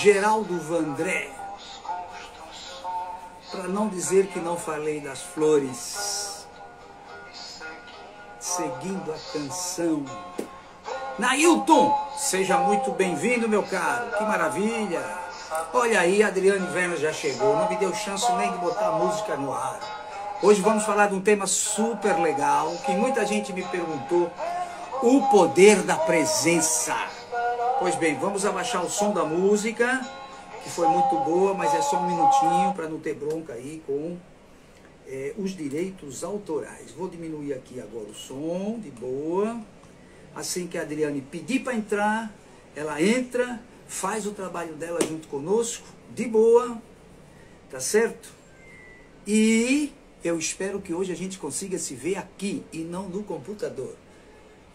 Geraldo Vandré, para não dizer que não falei das flores, seguindo a canção. Nailton, seja muito bem-vindo, meu caro, que maravilha. Olha aí, Adriane Werner já chegou, não me deu chance nem de botar a música no ar. Hoje vamos falar de um tema super legal, que muita gente me perguntou, o poder da presença. Pois bem, vamos abaixar o som da música, que foi muito boa, mas é só um minutinho para não ter bronca aí com os direitos autorais. Vou diminuir aqui agora o som, de boa. Assim que a Adriane pedir para entrar, ela entra, faz o trabalho dela junto conosco, de boa, tá certo? E eu espero que hoje a gente consiga se ver aqui e não no computador.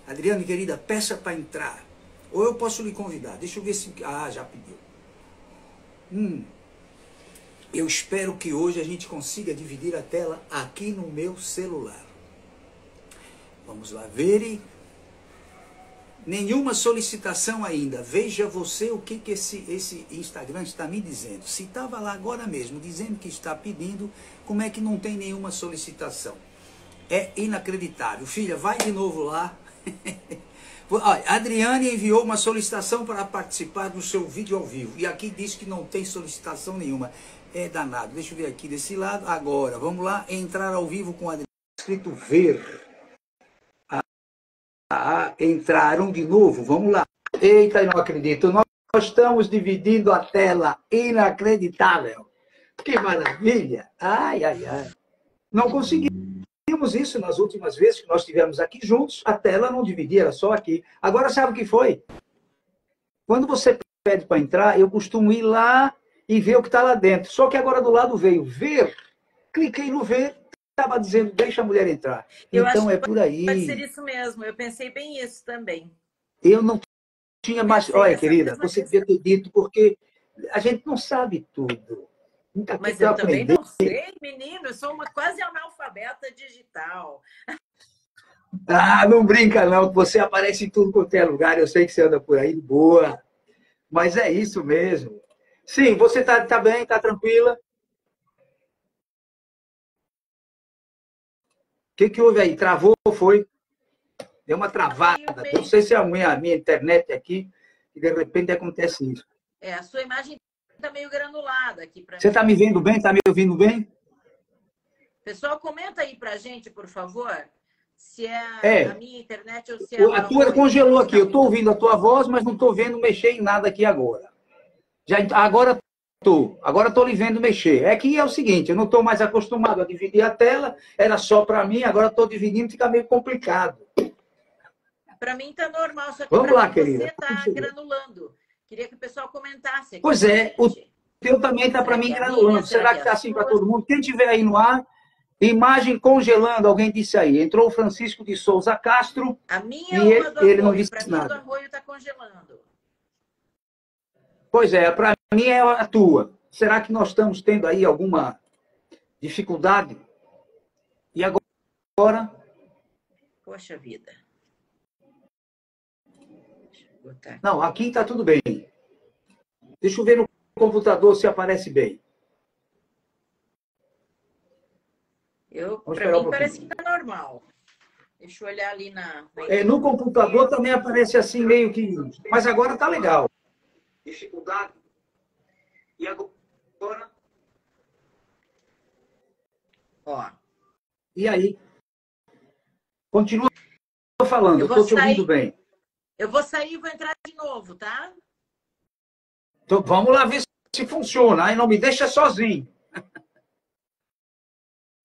Adriane, querida, peça para entrar. Ou eu posso lhe convidar. Deixa eu ver se... Ah, já pediu. Eu espero que hoje a gente consiga dividir a tela aqui no meu celular. Vamos lá ver. Nenhuma solicitação ainda. Veja você o que esse Instagram está me dizendo. Se estava lá agora mesmo dizendo que está pedindo, como é que não tem nenhuma solicitação? É inacreditável. Filha, vai de novo lá. Olha, a Adriane enviou uma solicitação para participar do seu vídeo ao vivo. E aqui diz que não tem solicitação nenhuma. É danado. Deixa eu ver aqui desse lado. Agora, vamos lá. Entrar ao vivo com a Adriane. Escrito ver. Entraram de novo. Vamos lá. Eita, eu não acredito. Nós estamos dividindo a tela. Inacreditável. Que maravilha. Ai, ai, ai. Não conseguimos isso nas últimas vezes que nós estivemos aqui juntos, a tela não dividia, era só aqui. Agora sabe o que foi? Quando você pede para entrar, eu costumo ir lá e ver o que está lá dentro. Só que agora do lado veio ver, cliquei no ver, estava dizendo, deixa a mulher entrar. Eu então acho é por aí. Pode ser isso mesmo, eu pensei bem isso também. Eu não tinha mais... Olha, querida, você devia ter dito, porque a gente não sabe tudo. Mas eu também não sei, menino, eu sou uma quase analfabeta digital. Ah, não brinca não, que você aparece em tudo quanto é lugar, eu sei que você anda por aí de boa, mas é isso mesmo. Sim, você tá bem, tá tranquila? O que houve aí? Travou ou foi? Deu uma travada, não sei se é a minha internet aqui, e de repente acontece isso. A sua imagem está meio granulada aqui para mim. Você está me vendo bem? Está me ouvindo bem? Pessoal, comenta aí para a gente, por favor, se é a minha internet ou se é a tua congelou aqui. Eu estou ouvindo a tua voz, mas não estou vendo mexer em nada aqui agora. Agora estou lhe vendo mexer. É que é o seguinte, eu não estou mais acostumado a dividir a tela, era só para mim, agora estou dividindo, fica meio complicado. Para mim está normal, só que vamos lá, você querida. está granulando. Queria que o pessoal comentasse aqui. Pois é, o teu também está para mim granulando. Será que está assim para todo mundo? Quem estiver aí no ar, imagem congelando, alguém disse aí. Entrou o Francisco de Souza Castro. A minha e uma do ele não Arroio. disse Para mim, nada. do Arroio está congelando. Pois é, para mim é a tua. Será que nós estamos tendo aí alguma dificuldade? E agora? Poxa vida. Não, aqui está tudo bem. Deixa eu ver no computador se aparece bem. Para mim parece que está normal. Deixa eu olhar ali na... no computador também aparece assim meio que... Mas agora está legal. Dificuldade. E agora? Ó. E aí? Continua falando, eu estou te ouvindo bem. Eu vou sair e vou entrar de novo, tá? Então, vamos lá ver se funciona. Aí não me deixa sozinho.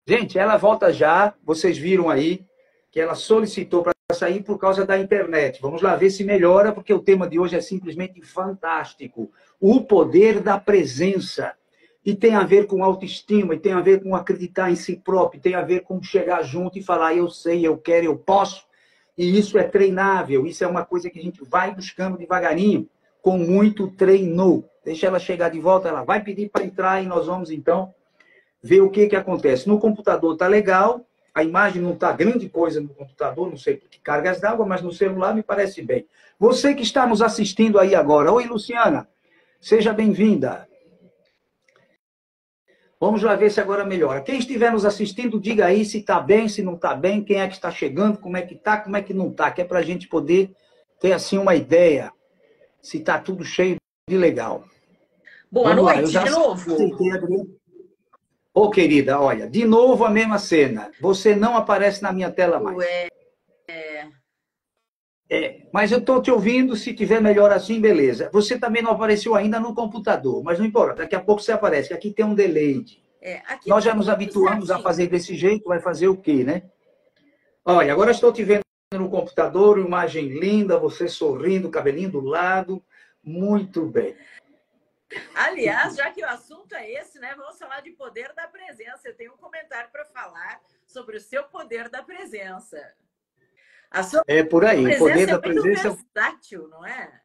Gente, ela volta já. Vocês viram aí que ela solicitou para sair por causa da internet. Vamos lá ver se melhora, porque o tema de hoje é simplesmente fantástico. O poder da presença. E tem a ver com autoestima, e tem a ver com acreditar em si próprio, tem a ver com chegar junto e falar, eu sei, eu quero, eu posso. E isso é treinável, isso é uma coisa que a gente vai buscando devagarinho, com muito treino. Deixa ela chegar de volta, ela vai pedir para entrar e nós vamos, então, ver o que acontece. No computador está legal, a imagem não está grande coisa no computador, não sei por que cargas d'água, mas no celular me parece bem. Você que está nos assistindo aí agora, oi, Luciana, Seja bem-vinda. Vamos lá ver se agora melhora. Quem estiver nos assistindo, diga aí se está bem, se não está bem, quem é que está chegando, como é que está, como é que não está, que é para a gente poder ter assim uma ideia se está tudo cheio de legal. Boa Vamos noite, lá, eu já de novo. aceitei, Adriana. Ô, querida, olha, de novo a mesma cena. Você não aparece na minha tela mais. Mas eu estou te ouvindo, se tiver melhor assim, beleza. Você também não apareceu ainda no computador, mas não importa, daqui a pouco você aparece, aqui tem um delay. Nós já nos habituamos a fazer desse jeito, vai fazer o quê, né? Olha, agora estou te vendo no computador, imagem linda, você sorrindo, cabelinho do lado, muito bem. Aliás, já que o assunto é esse, né? Vamos falar de poder da presença. Eu tenho um comentário para falar sobre o seu poder da presença. A sua por aí, presença o poder da muito presença versátil, não é?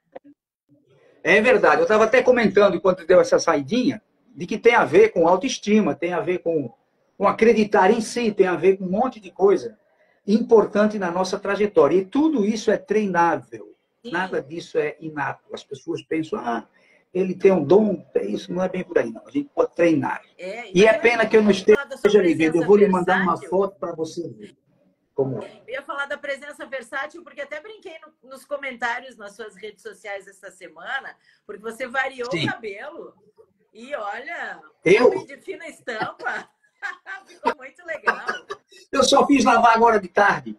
É verdade. Eu estava até comentando, enquanto deu essa saidinha, de que tem a ver com autoestima, tem a ver com acreditar em si, tem a ver com um monte de coisa importante na nossa trajetória. E tudo isso é treinável. Sim. Nada disso é inato. As pessoas pensam, ele tem um dom, isso não é bem por aí, não. A gente pode treinar. E é pena que eu não esteja ali vendo. Eu vou lhe mandar uma foto para você ver. Como... Eu ia falar da presença versátil, porque até brinquei nos comentários nas suas redes sociais essa semana, porque você variou Sim. o cabelo. E olha, homem de fina estampa. Ficou muito legal. Eu só fiz lavar agora de tarde.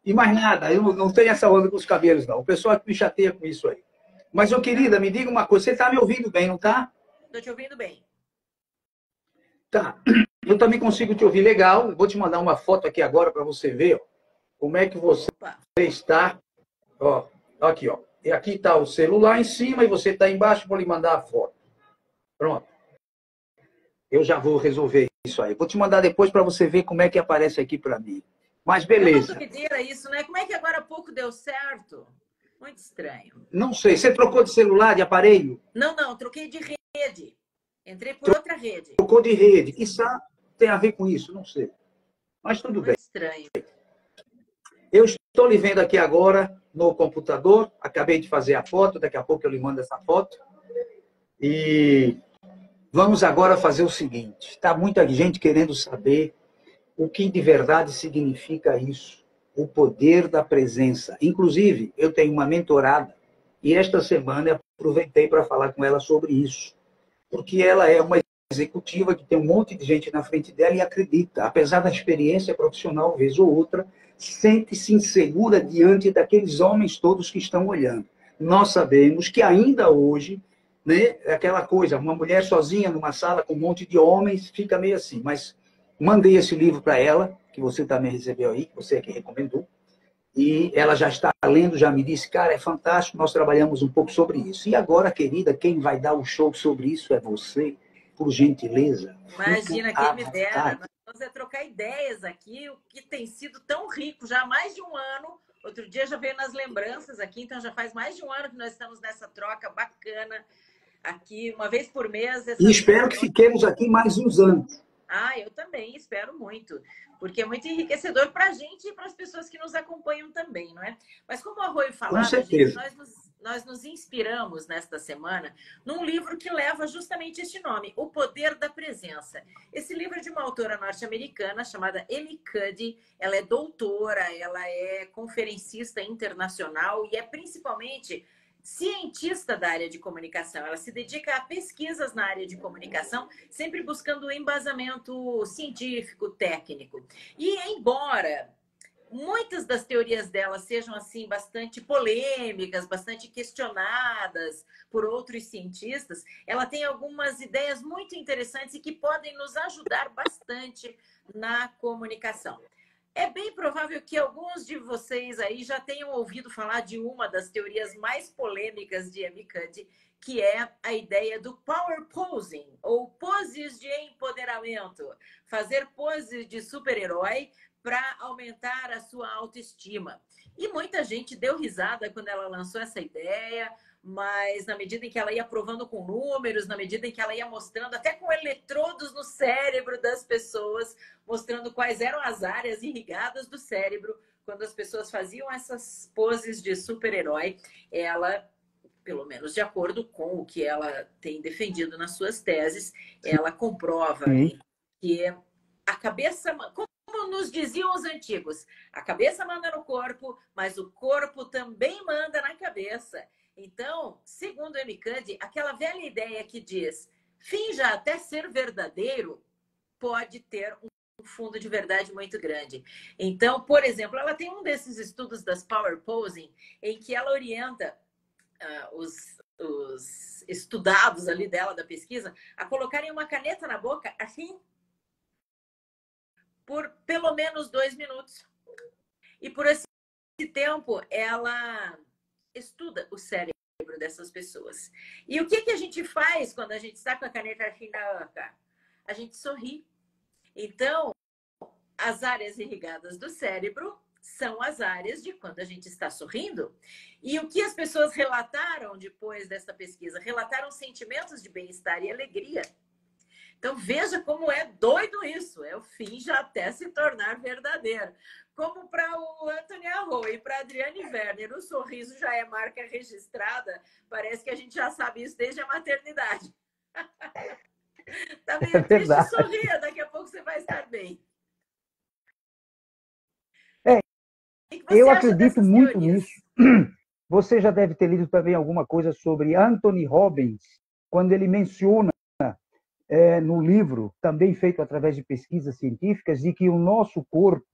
E mais nada, eu não tenho essa onda com os cabelos, não. O pessoal me chateia com isso aí. Mas, ô querida, me diga uma coisa, você está me ouvindo bem, não está? Estou te ouvindo bem. Tá. Eu também consigo te ouvir legal. Vou te mandar uma foto aqui agora para você ver ó, como é que você está. Ó, aqui, ó. E aqui está o celular em cima e você está embaixo. Vou lhe mandar a foto. Pronto. Eu já vou resolver isso aí. Vou te mandar depois para você ver como é que aparece aqui para mim. Mas beleza. É uma doideira isso, né? Como é que agora há pouco deu certo? Muito estranho. Não sei. Você trocou de celular, de aparelho? Não. Troquei de rede. Entrei por outra rede. Trocou de rede. Isso tem a ver com isso? Não sei. Mas tudo bem. Estranho. Eu estou lhe vendo aqui agora no computador. Acabei de fazer a foto. Daqui a pouco eu lhe mando essa foto. E vamos agora fazer o seguinte. Está muita gente querendo saber o que de verdade significa isso. O poder da presença. Inclusive, eu tenho uma mentorada e esta semana eu aproveitei para falar com ela sobre isso. Porque ela é uma executiva que tem um monte de gente na frente dela e acredita, apesar da experiência profissional, vez ou outra, sente-se insegura diante daqueles homens todos que estão olhando. Nós sabemos que ainda hoje, né, é aquela coisa, uma mulher sozinha numa sala com um monte de homens, fica meio assim. Mas mandei esse livro para ela, que você também recebeu aí, que você é que recomendou, e ela já está lendo, já me disse, cara, é fantástico, nós trabalhamos um pouco sobre isso. E agora, querida, quem vai dar o show sobre isso é você, por gentileza. Imagina, quem me dera. Nós vamos trocar ideias aqui, o que tem sido tão rico já há mais de um ano. Outro dia já veio nas lembranças aqui, então já faz mais de um ano que nós estamos nessa troca bacana aqui, uma vez por mês. E espero que fiquemos aqui mais uns anos. Eu também espero muito, porque é muito enriquecedor para a gente e para as pessoas que nos acompanham também, não é? Mas como o Arroio falava, gente, nós nos inspiramos nesta semana num livro que leva justamente este nome, O Poder da Presença. Esse livro é de uma autora norte-americana chamada Amy Cuddy. Ela é doutora, ela é conferencista internacional e é principalmente cientista da área de comunicação. Ela se dedica a pesquisas na área de comunicação, sempre buscando embasamento científico, técnico. E embora muitas das teorias dela sejam assim bastante polêmicas, bastante questionadas por outros cientistas, ela tem algumas ideias muito interessantes e que podem nos ajudar bastante na comunicação. É bem provável que alguns de vocês aí já tenham ouvido falar de uma das teorias mais polêmicas de Amy Cuddy, que é a ideia do power posing, ou poses de empoderamento. Fazer poses de super-herói para aumentar a sua autoestima. E muita gente deu risada quando ela lançou essa ideia, mas na medida em que ela ia provando com números, na medida em que ela ia mostrando, até com eletrodos no cérebro das pessoas, mostrando quais eram as áreas irrigadas do cérebro, quando as pessoas faziam essas poses de super-herói, ela pelo menos de acordo com o que ela tem defendido nas suas teses, ela comprova que a cabeça, como nos diziam os antigos, a cabeça manda no corpo, mas o corpo também manda na cabeça. Então, segundo Emicande, aquela velha ideia que diz finja até ser verdadeiro pode ter um fundo de verdade muito grande. Então, por exemplo, ela tem um desses estudos das power posing em que ela orienta os estudados ali dela da pesquisa a colocarem uma caneta na boca assim por pelo menos 2 minutos. E por esse tempo ela estuda o cérebro dessas pessoas. E o que a gente faz quando a gente está com a caneta assim na boca? A gente sorri. Então, as áreas irrigadas do cérebro são as áreas de quando a gente está sorrindo. E o que as pessoas relataram depois dessa pesquisa? Relataram sentimentos de bem-estar e alegria. Então, veja como é doido isso. É o fim já até se tornar verdadeiro. Como para o Anthony Arroyo e para a Adriane Werner, o sorriso já é marca registrada. Parece que a gente já sabe isso desde a maternidade. Tá meio triste, sorria. Daqui a pouco você vai estar bem. Eu acredito muito nisso. Você já deve ter lido também alguma coisa sobre Anthony Robbins, quando ele menciona no livro, também feito através de pesquisas científicas, de que o nosso corpo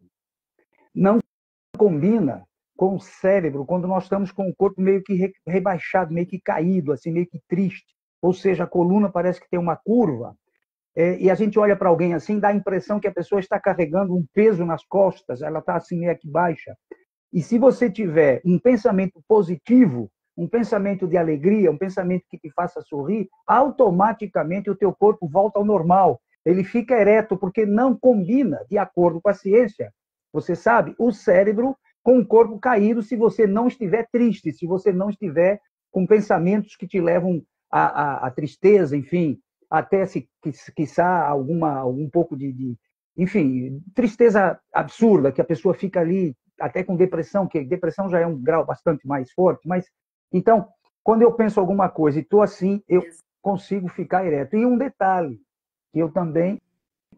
não combina com o cérebro quando nós estamos com o corpo meio que rebaixado, meio que caído, assim, meio que triste. Ou seja, a coluna parece que tem uma curva. E a gente olha para alguém assim, dá a impressão que a pessoa está carregando um peso nas costas, ela está assim meio que baixa. E se você tiver um pensamento positivo, um pensamento de alegria, um pensamento que te faça sorrir, automaticamente o teu corpo volta ao normal. Ele fica ereto, porque não combina, de acordo com a ciência. Você sabe, o cérebro com o corpo caído, se você não estiver triste, se você não estiver com pensamentos que te levam à tristeza, enfim, até se quiçá algum pouco enfim, tristeza absurda, que a pessoa fica ali até com depressão, que depressão já é um grau bastante mais forte, mas então, quando eu penso alguma coisa e estou assim, eu consigo ficar ereto. E um detalhe, que eu também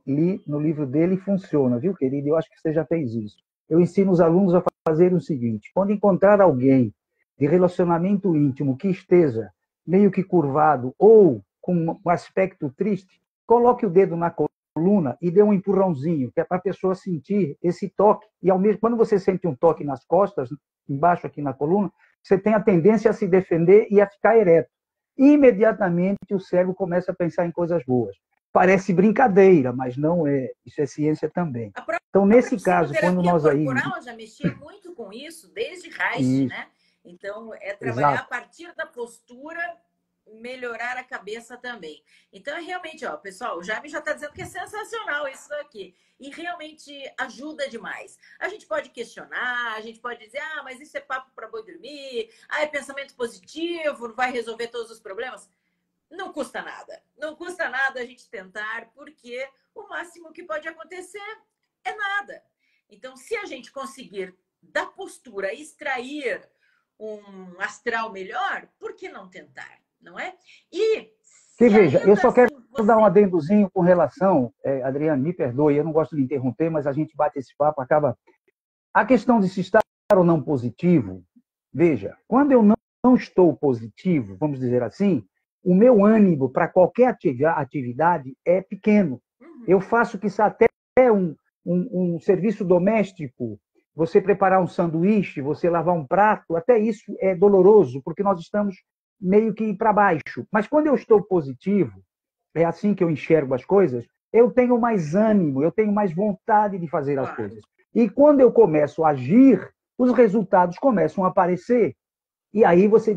li no livro dele e funciona, viu, querido? Eu acho que você já fez isso. Eu ensino os alunos a fazer o seguinte: quando encontrar alguém de relacionamento íntimo que esteja meio que curvado ou com um aspecto triste, coloque o dedo na coluna e dê um empurrãozinho, que é para a pessoa sentir esse toque. E ao mesmo quando você sente um toque nas costas, embaixo aqui na coluna, você tem a tendência a se defender e a ficar ereto. Imediatamente o cérebro começa a pensar em coisas boas. Parece brincadeira, mas não é. Isso é ciência também. Então, nesse caso, quando nós aí... A corporal já mexia muito com isso, desde Reich, né? Então, é trabalhar a partir da postura, melhorar a cabeça também. Então, é realmente, ó, pessoal, o Jaime já está dizendo que é sensacional isso aqui. E realmente ajuda demais. A gente pode questionar, a gente pode dizer, mas isso é papo para boi dormir, é pensamento positivo, não vai resolver todos os problemas. Não custa nada. Não custa nada a gente tentar, porque o máximo que pode acontecer é nada. Então, se a gente conseguir, da postura, extrair um astral melhor, por que não tentar? Não é? E veja, eu só quero dar um adendozinho com relação, Adriane, me perdoe, eu não gosto de interromper, mas a gente bate esse papo, acaba... A questão de se estar ou não positivo, veja, quando eu não estou positivo, vamos dizer assim, o meu ânimo para qualquer atividade é pequeno. Eu faço que até um serviço doméstico, você preparar um sanduíche, você lavar um prato, até isso é doloroso, porque nós estamos meio que para baixo. Mas quando eu estou positivo, é assim que eu enxergo as coisas, eu tenho mais ânimo, eu tenho mais vontade de fazer as coisas. E quando eu começo a agir, os resultados começam a aparecer. E aí você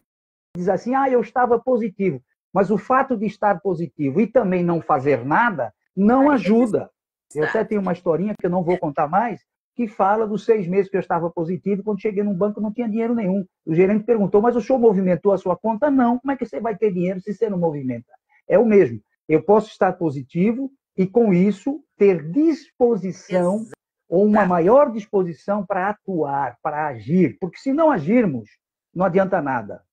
diz assim, eu estava positivo. Mas o fato de estar positivo e também não fazer nada, não ajuda. Eu até tenho uma historinha que eu não vou contar mais, que fala dos 6 meses que eu estava positivo, quando cheguei num banco não tinha dinheiro nenhum. O gerente perguntou, mas o senhor movimentou a sua conta? Não. Como é que você vai ter dinheiro se você não movimenta? É o mesmo. Eu posso estar positivo e, com isso, ter disposição ou uma maior disposição para atuar, para agir. Porque se não agirmos, não adianta nada.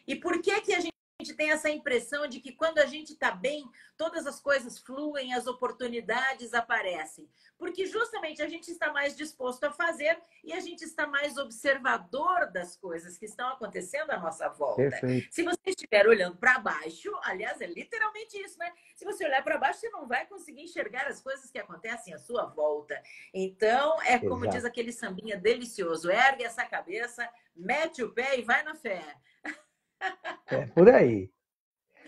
E por que que a gente tem essa impressão de que quando a gente está bem, todas as coisas fluem, as oportunidades aparecem? Porque justamente a gente está mais disposto a fazer e a gente está mais observador das coisas que estão acontecendo à nossa volta. Perfeito. Se você estiver olhando para baixo, aliás, é literalmente isso, né? Se você olhar para baixo, você não vai conseguir enxergar as coisas que acontecem à sua volta. Então, é como Exato. diz aquele sambinha delicioso: ergue essa cabeça, mete o pé e vai na fé. É por aí.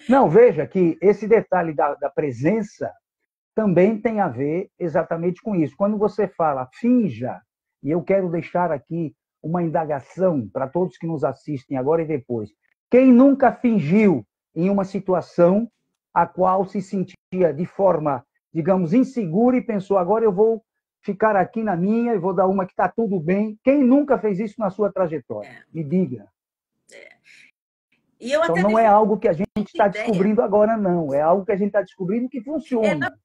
Não, veja que esse detalhe da presença também tem a ver exatamente com isso. Quando você fala finja, e eu quero deixar aqui uma indagação para todos que nos assistem agora e depois. Quem nunca fingiu em uma situação a qual se sentia de forma, digamos, insegura e pensou, agora eu vou ficar aqui na minha e vou dar uma que está tudo bem? Quem nunca fez isso na sua trajetória? Me diga. E eu então até não é algo que a gente está descobrindo agora, não. É algo que a gente está descobrindo que funciona.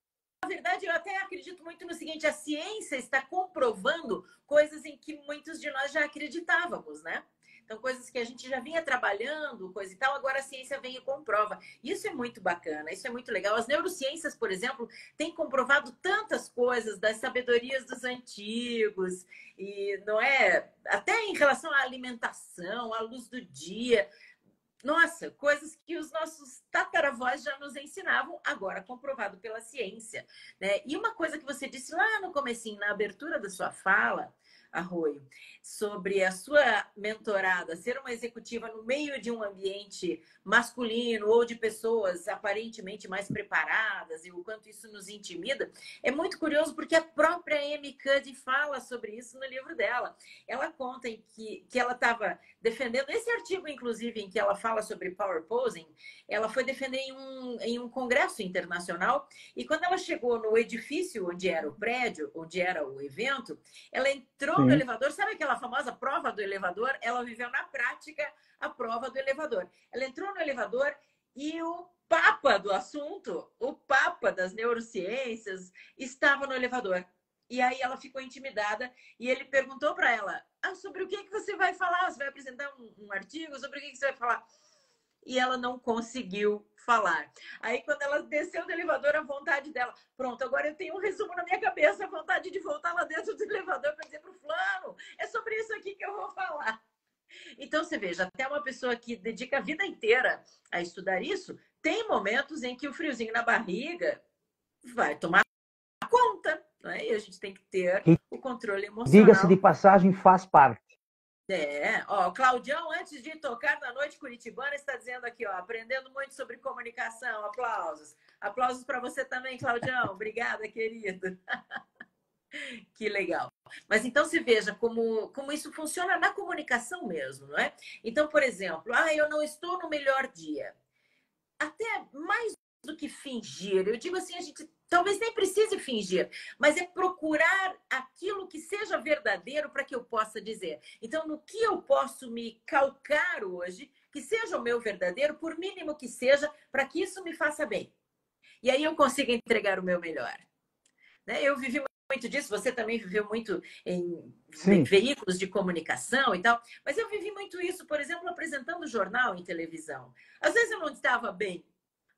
Na verdade, eu até acredito muito no seguinte: a ciência está comprovando coisas em que muitos de nós já acreditávamos, né? Então, coisas que a gente já vinha trabalhando, coisa e tal, agora a ciência vem e comprova. Isso é muito bacana, isso é muito legal. As neurociências, por exemplo, têm comprovado tantas coisas das sabedorias dos antigos, e não é? Até em relação à alimentação, à luz do dia. Nossa, coisas que os nossos tataravós já nos ensinavam, agora comprovado pela ciência, né? E uma coisa que você disse lá no comecinho, na abertura da sua fala, Arroio, sobre a sua mentorada ser uma executiva no meio de um ambiente masculino ou de pessoas aparentemente mais preparadas e o quanto isso nos intimida, é muito curioso porque a própria Amy Cuddy fala sobre isso no livro dela. Ela conta que ela estava defendendo esse artigo, inclusive, em que ela fala sobre power posing, ela foi defender em um congresso internacional e quando ela chegou no edifício onde era o prédio, onde era o evento, ela entrou no elevador, sabe aquela famosa prova do elevador? Ela viveu na prática a prova do elevador. Ela entrou no elevador e o papa do assunto, o papa das neurociências, estava no elevador. E aí ela ficou intimidada e ele perguntou para ela, sobre o que você vai falar? Você vai apresentar um artigo? Sobre o que você vai falar? E ela não conseguiu falar. Aí, quando ela desceu do elevador, a vontade dela, pronto, agora eu tenho um resumo na minha cabeça, a vontade de voltar lá dentro do elevador para dizer para o fulano, é sobre isso aqui que eu vou falar. Então, você veja, até uma pessoa que dedica a vida inteira a estudar isso, tem momentos em que o friozinho na barriga vai tomar conta, né? E a gente tem que ter o controle emocional. Diga-se de passagem, faz parte. Ó, Claudião, antes de tocar na noite curitibana, está dizendo aqui, ó, aprendendo muito sobre comunicação, aplausos. Aplausos para você também, Claudião. Obrigada, querido. Que legal. Mas então se veja como isso funciona na comunicação mesmo, não é? Então, por exemplo, eu não estou no melhor dia. Até mais do que fingir, eu digo assim, a gente talvez nem precise fingir, mas é procurar aquilo que seja verdadeiro para que eu possa dizer. Então, no que eu posso me calcar hoje, que seja o meu verdadeiro, por mínimo que seja, para que isso me faça bem. E aí eu consiga entregar o meu melhor. Né? Eu vivi muito disso, você também viveu muito em veículos de comunicação e tal, mas eu vivi muito isso, por exemplo, apresentando jornal em televisão. Às vezes eu não estava bem,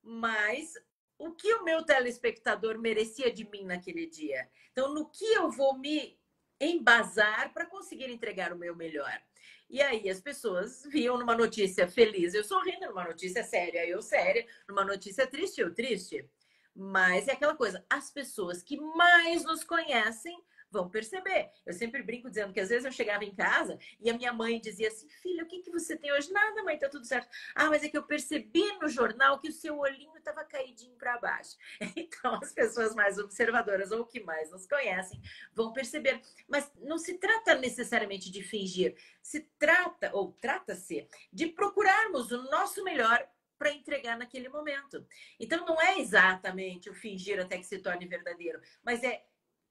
mas o que o meu telespectador merecia de mim naquele dia? Então, no que eu vou me embasar para conseguir entregar o meu melhor? E aí as pessoas viam numa notícia feliz, eu sorrindo, numa notícia séria, eu séria, numa notícia triste, eu triste. Mas é aquela coisa, as pessoas que mais nos conhecem vão perceber. Eu sempre brinco dizendo que às vezes eu chegava em casa e a minha mãe dizia assim, filha, o que você tem hoje? Nada, mãe, tá tudo certo. Mas é que eu percebi no jornal que o seu olhinho estava caidinho para baixo. Então as pessoas mais observadoras ou que mais nos conhecem vão perceber. Mas não se trata necessariamente de fingir. Se trata, ou trata-se, de procurarmos o nosso melhor para entregar naquele momento. Então não é exatamente o fingir até que se torne verdadeiro, mas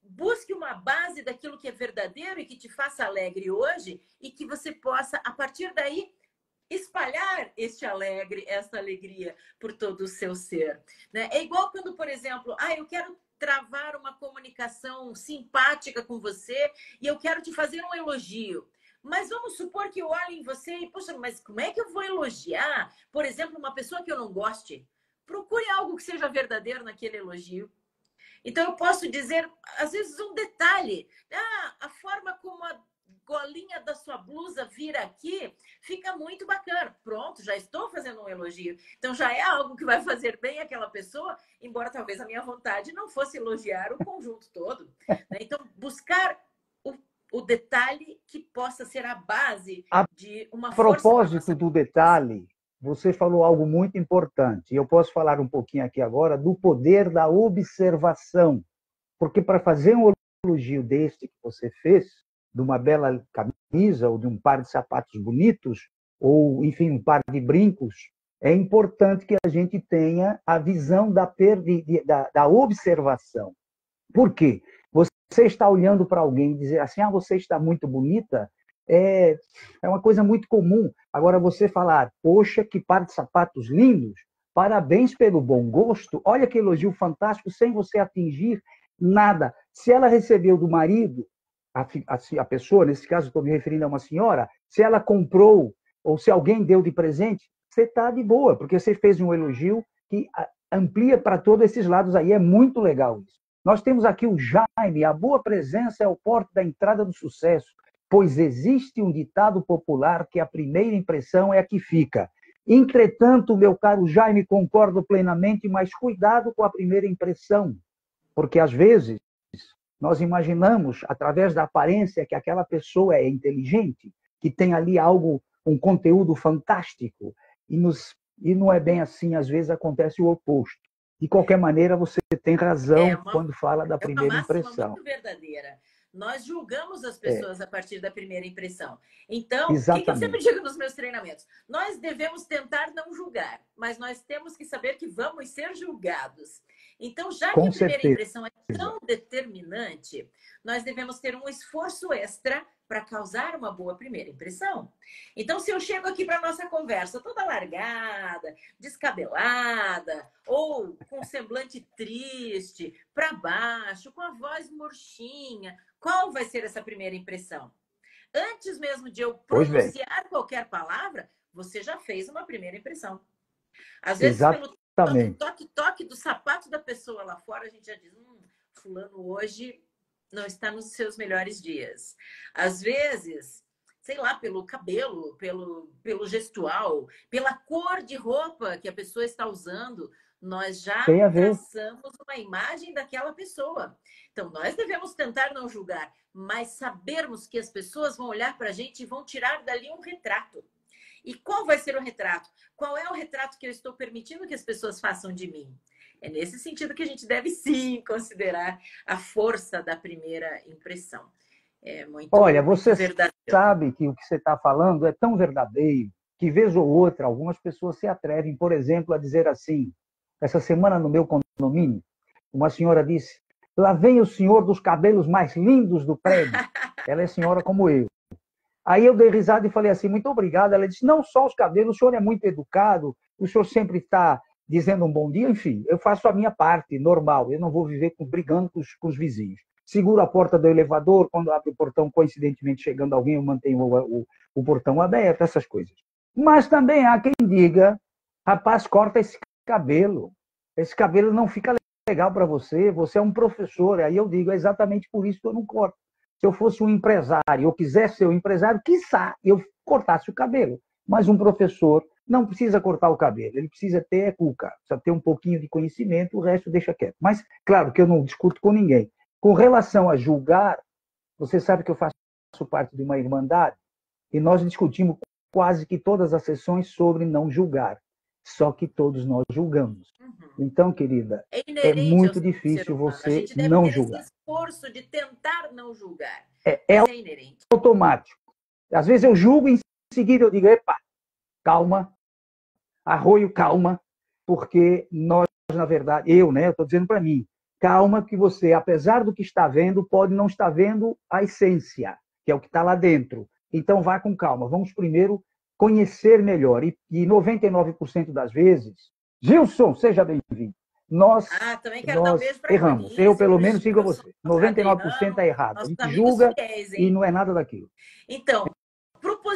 busque uma base daquilo que é verdadeiro e que te faça alegre hoje e que você possa, a partir daí, espalhar este alegre, esta alegria por todo o seu ser. Né? É igual quando, por exemplo, eu quero travar uma comunicação simpática com você e eu quero te fazer um elogio. Mas vamos supor que eu olhe em você e, poxa, mas como é que eu vou elogiar, por exemplo, uma pessoa que eu não goste? Procure algo que seja verdadeiro naquele elogio. Então, eu posso dizer, às vezes, um detalhe. A forma como a golinha da sua blusa vira aqui fica muito bacana. Pronto, já estou fazendo um elogio. Então, já é algo que vai fazer bem àquela pessoa, embora talvez a minha vontade não fosse elogiar o conjunto todo. Então, buscar o detalhe que possa ser a base de uma força. A propósito do detalhe, você falou algo muito importante. E eu posso falar um pouquinho aqui agora do poder da observação. Porque para fazer um elogio deste que você fez, de uma bela camisa, ou de um par de sapatos bonitos, ou, enfim, um par de brincos, é importante que a gente tenha a visão da observação. Por quê? Você está olhando para alguém e dizer assim, você está muito bonita, é uma coisa muito comum. Agora, você falar, poxa, que par de sapatos lindos, parabéns pelo bom gosto, olha que elogio fantástico, sem você atingir nada. Se ela recebeu do marido, a pessoa, nesse caso estou me referindo a uma senhora, se ela comprou ou se alguém deu de presente, você está de boa, porque você fez um elogio que amplia para todos esses lados aí. É muito legal isso. Nós temos aqui o Jaime, a boa presença é o porto da entrada do sucesso, pois existe um ditado popular que a primeira impressão é a que fica. Entretanto, meu caro Jaime, concordo plenamente, mas cuidado com a primeira impressão, porque às vezes nós imaginamos, através da aparência, que aquela pessoa é inteligente, que tem ali algo, um conteúdo fantástico, e não é bem assim, às vezes acontece o oposto. De qualquer maneira, você tem razão quando fala da primeira impressão. É uma muito verdadeira. Nós julgamos as pessoas a partir da primeira impressão. Então, exatamente. O que eu sempre digo nos meus treinamentos? Nós devemos tentar não julgar, mas nós temos que saber que vamos ser julgados. Então, já que a primeira impressão é tão determinante, nós devemos ter um esforço extra para causar uma boa primeira impressão. Então, se eu chego aqui para a nossa conversa toda largada, descabelada, ou com semblante triste, para baixo, com a voz murchinha, qual vai ser essa primeira impressão? Antes mesmo de eu pronunciar qualquer palavra, você já fez uma primeira impressão. Às vezes, pelo toque do sapato da pessoa lá fora, a gente já diz, fulano hoje não está nos seus melhores dias. Às vezes, sei lá, pelo cabelo, pelo gestual, pela cor de roupa que a pessoa está usando, nós já traçamos uma imagem daquela pessoa. Então, nós devemos tentar não julgar, mas sabermos que as pessoas vão olhar para a gente e vão tirar dali um retrato. E qual vai ser o retrato? Qual é o retrato que eu estou permitindo que as pessoas façam de mim? É nesse sentido que a gente deve, sim, considerar a força da primeira impressão. É muito Olha, você sabe que o que você está falando é tão verdadeiro que, vez ou outra, algumas pessoas se atrevem, por exemplo, a dizer assim, essa semana no meu condomínio, uma senhora disse, lá vem o senhor dos cabelos mais lindos do prédio. Ela é senhora como eu. Aí eu dei risada e falei assim, muito obrigado. Ela disse, não só os cabelos, o senhor é muito educado, o senhor sempre está dizendo um bom dia, enfim, eu faço a minha parte, normal, eu não vou viver brigando com os vizinhos. Seguro a porta do elevador, quando abre o portão, coincidentemente chegando alguém, eu mantenho o portão aberto, essas coisas. Mas também há quem diga, rapaz, corta esse cabelo não fica legal para você, você é um professor. Aí eu digo, é exatamente por isso que eu não corto. Se eu fosse um empresário, eu quisesse ser um empresário, quiçá eu cortasse o cabelo. Mas um professor não precisa cortar o cabelo, ele precisa ter cuca, precisa ter um pouquinho de conhecimento, o resto deixa quieto. Mas, claro, que eu não discuto com ninguém. Com relação a julgar, você sabe que eu faço parte de uma irmandade e nós discutimos quase que todas as sessões sobre não julgar. Só que todos nós julgamos. Então, querida, é muito difícil você não julgar. Esse esforço de tentar não julgar. É inerente. Automático. Às vezes eu julgo e em seguida eu digo, epa, calma, arroio, calma, porque nós, na verdade, eu estou dizendo para mim, calma que você, apesar do que está vendo, pode não estar vendo a essência, que é o que está lá dentro. Então, vá com calma. Vamos primeiro conhecer melhor. E 99% das vezes... Gilson, seja bem-vindo. Nós erramos. Eu, pelo menos, sigo a você. 99% é errado. A gente julga e não é nada daquilo. Então,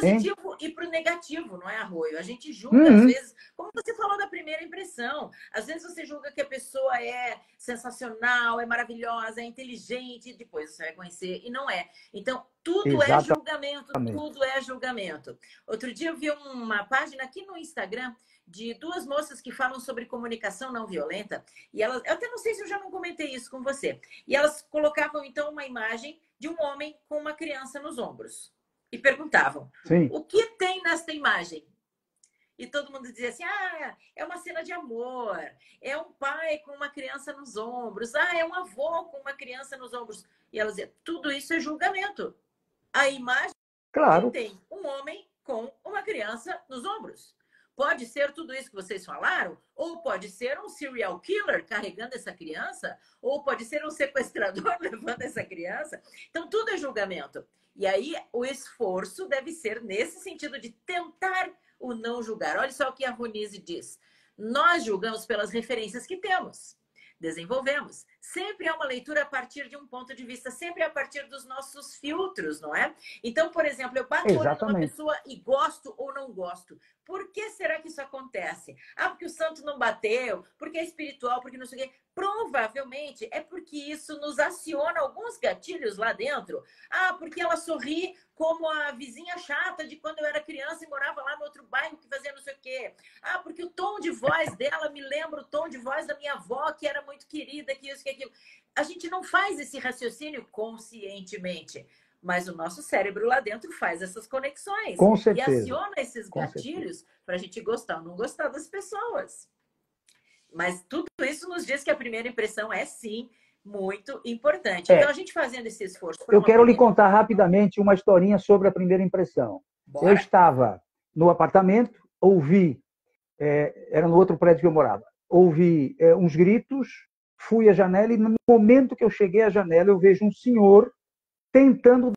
positivo e para o negativo, não é, Arroio? A gente julga, às vezes, como você falou da primeira impressão, às vezes você julga que a pessoa é sensacional, é maravilhosa, é inteligente, depois você vai conhecer, e não é. Então, tudo é julgamento, tudo é julgamento. Outro dia eu vi uma página aqui no Instagram de duas moças que falam sobre comunicação não violenta, e elas, eu até não sei se eu já não comentei isso com você, e elas colocavam, então, uma imagem de um homem com uma criança nos ombros. E perguntavam, o que tem nesta imagem? E todo mundo dizia assim, é uma cena de amor, é um pai com uma criança nos ombros, é um avô com uma criança nos ombros. E elas diziam, tudo isso é julgamento. A imagem tem um homem com uma criança nos ombros. Pode ser tudo isso que vocês falaram, ou pode ser um serial killer carregando essa criança, ou pode ser um sequestrador levando essa criança. Então, tudo é julgamento. E aí, o esforço deve ser nesse sentido de tentar o não julgar. Olha só o que a Ronise diz. Nós julgamos pelas referências que temos. Desenvolvemos. Sempre é uma leitura a partir de um ponto de vista, sempre a partir dos nossos filtros, não é? Então, por exemplo, eu bato o olho numa pessoa e gosto ou não gosto. Por que será que isso acontece? Porque o santo não bateu, porque é espiritual, porque não sei o quê. Provavelmente é porque isso nos aciona alguns gatilhos lá dentro. Porque ela sorri como a vizinha chata de quando eu era criança e morava lá no outro bairro que fazia não sei o quê. Porque o tom de voz dela me lembra o tom de voz da minha avó, que era muito querida, que isso, que aquilo. A gente não faz esse raciocínio conscientemente, mas o nosso cérebro lá dentro faz essas conexões. Com certeza. E aciona esses gatilhos para a gente gostar ou não gostar das pessoas. Mas tudo isso nos diz que a primeira impressão é, sim, muito importante. Então, a gente fazendo esse esforço... Eu quero lhe contar rapidamente uma historinha sobre a primeira impressão. Bora. Eu estava no apartamento, ouvi... era no outro prédio que eu morava. Ouvi uns gritos, fui à janela e no momento que eu cheguei à janela, eu vejo um senhor tentando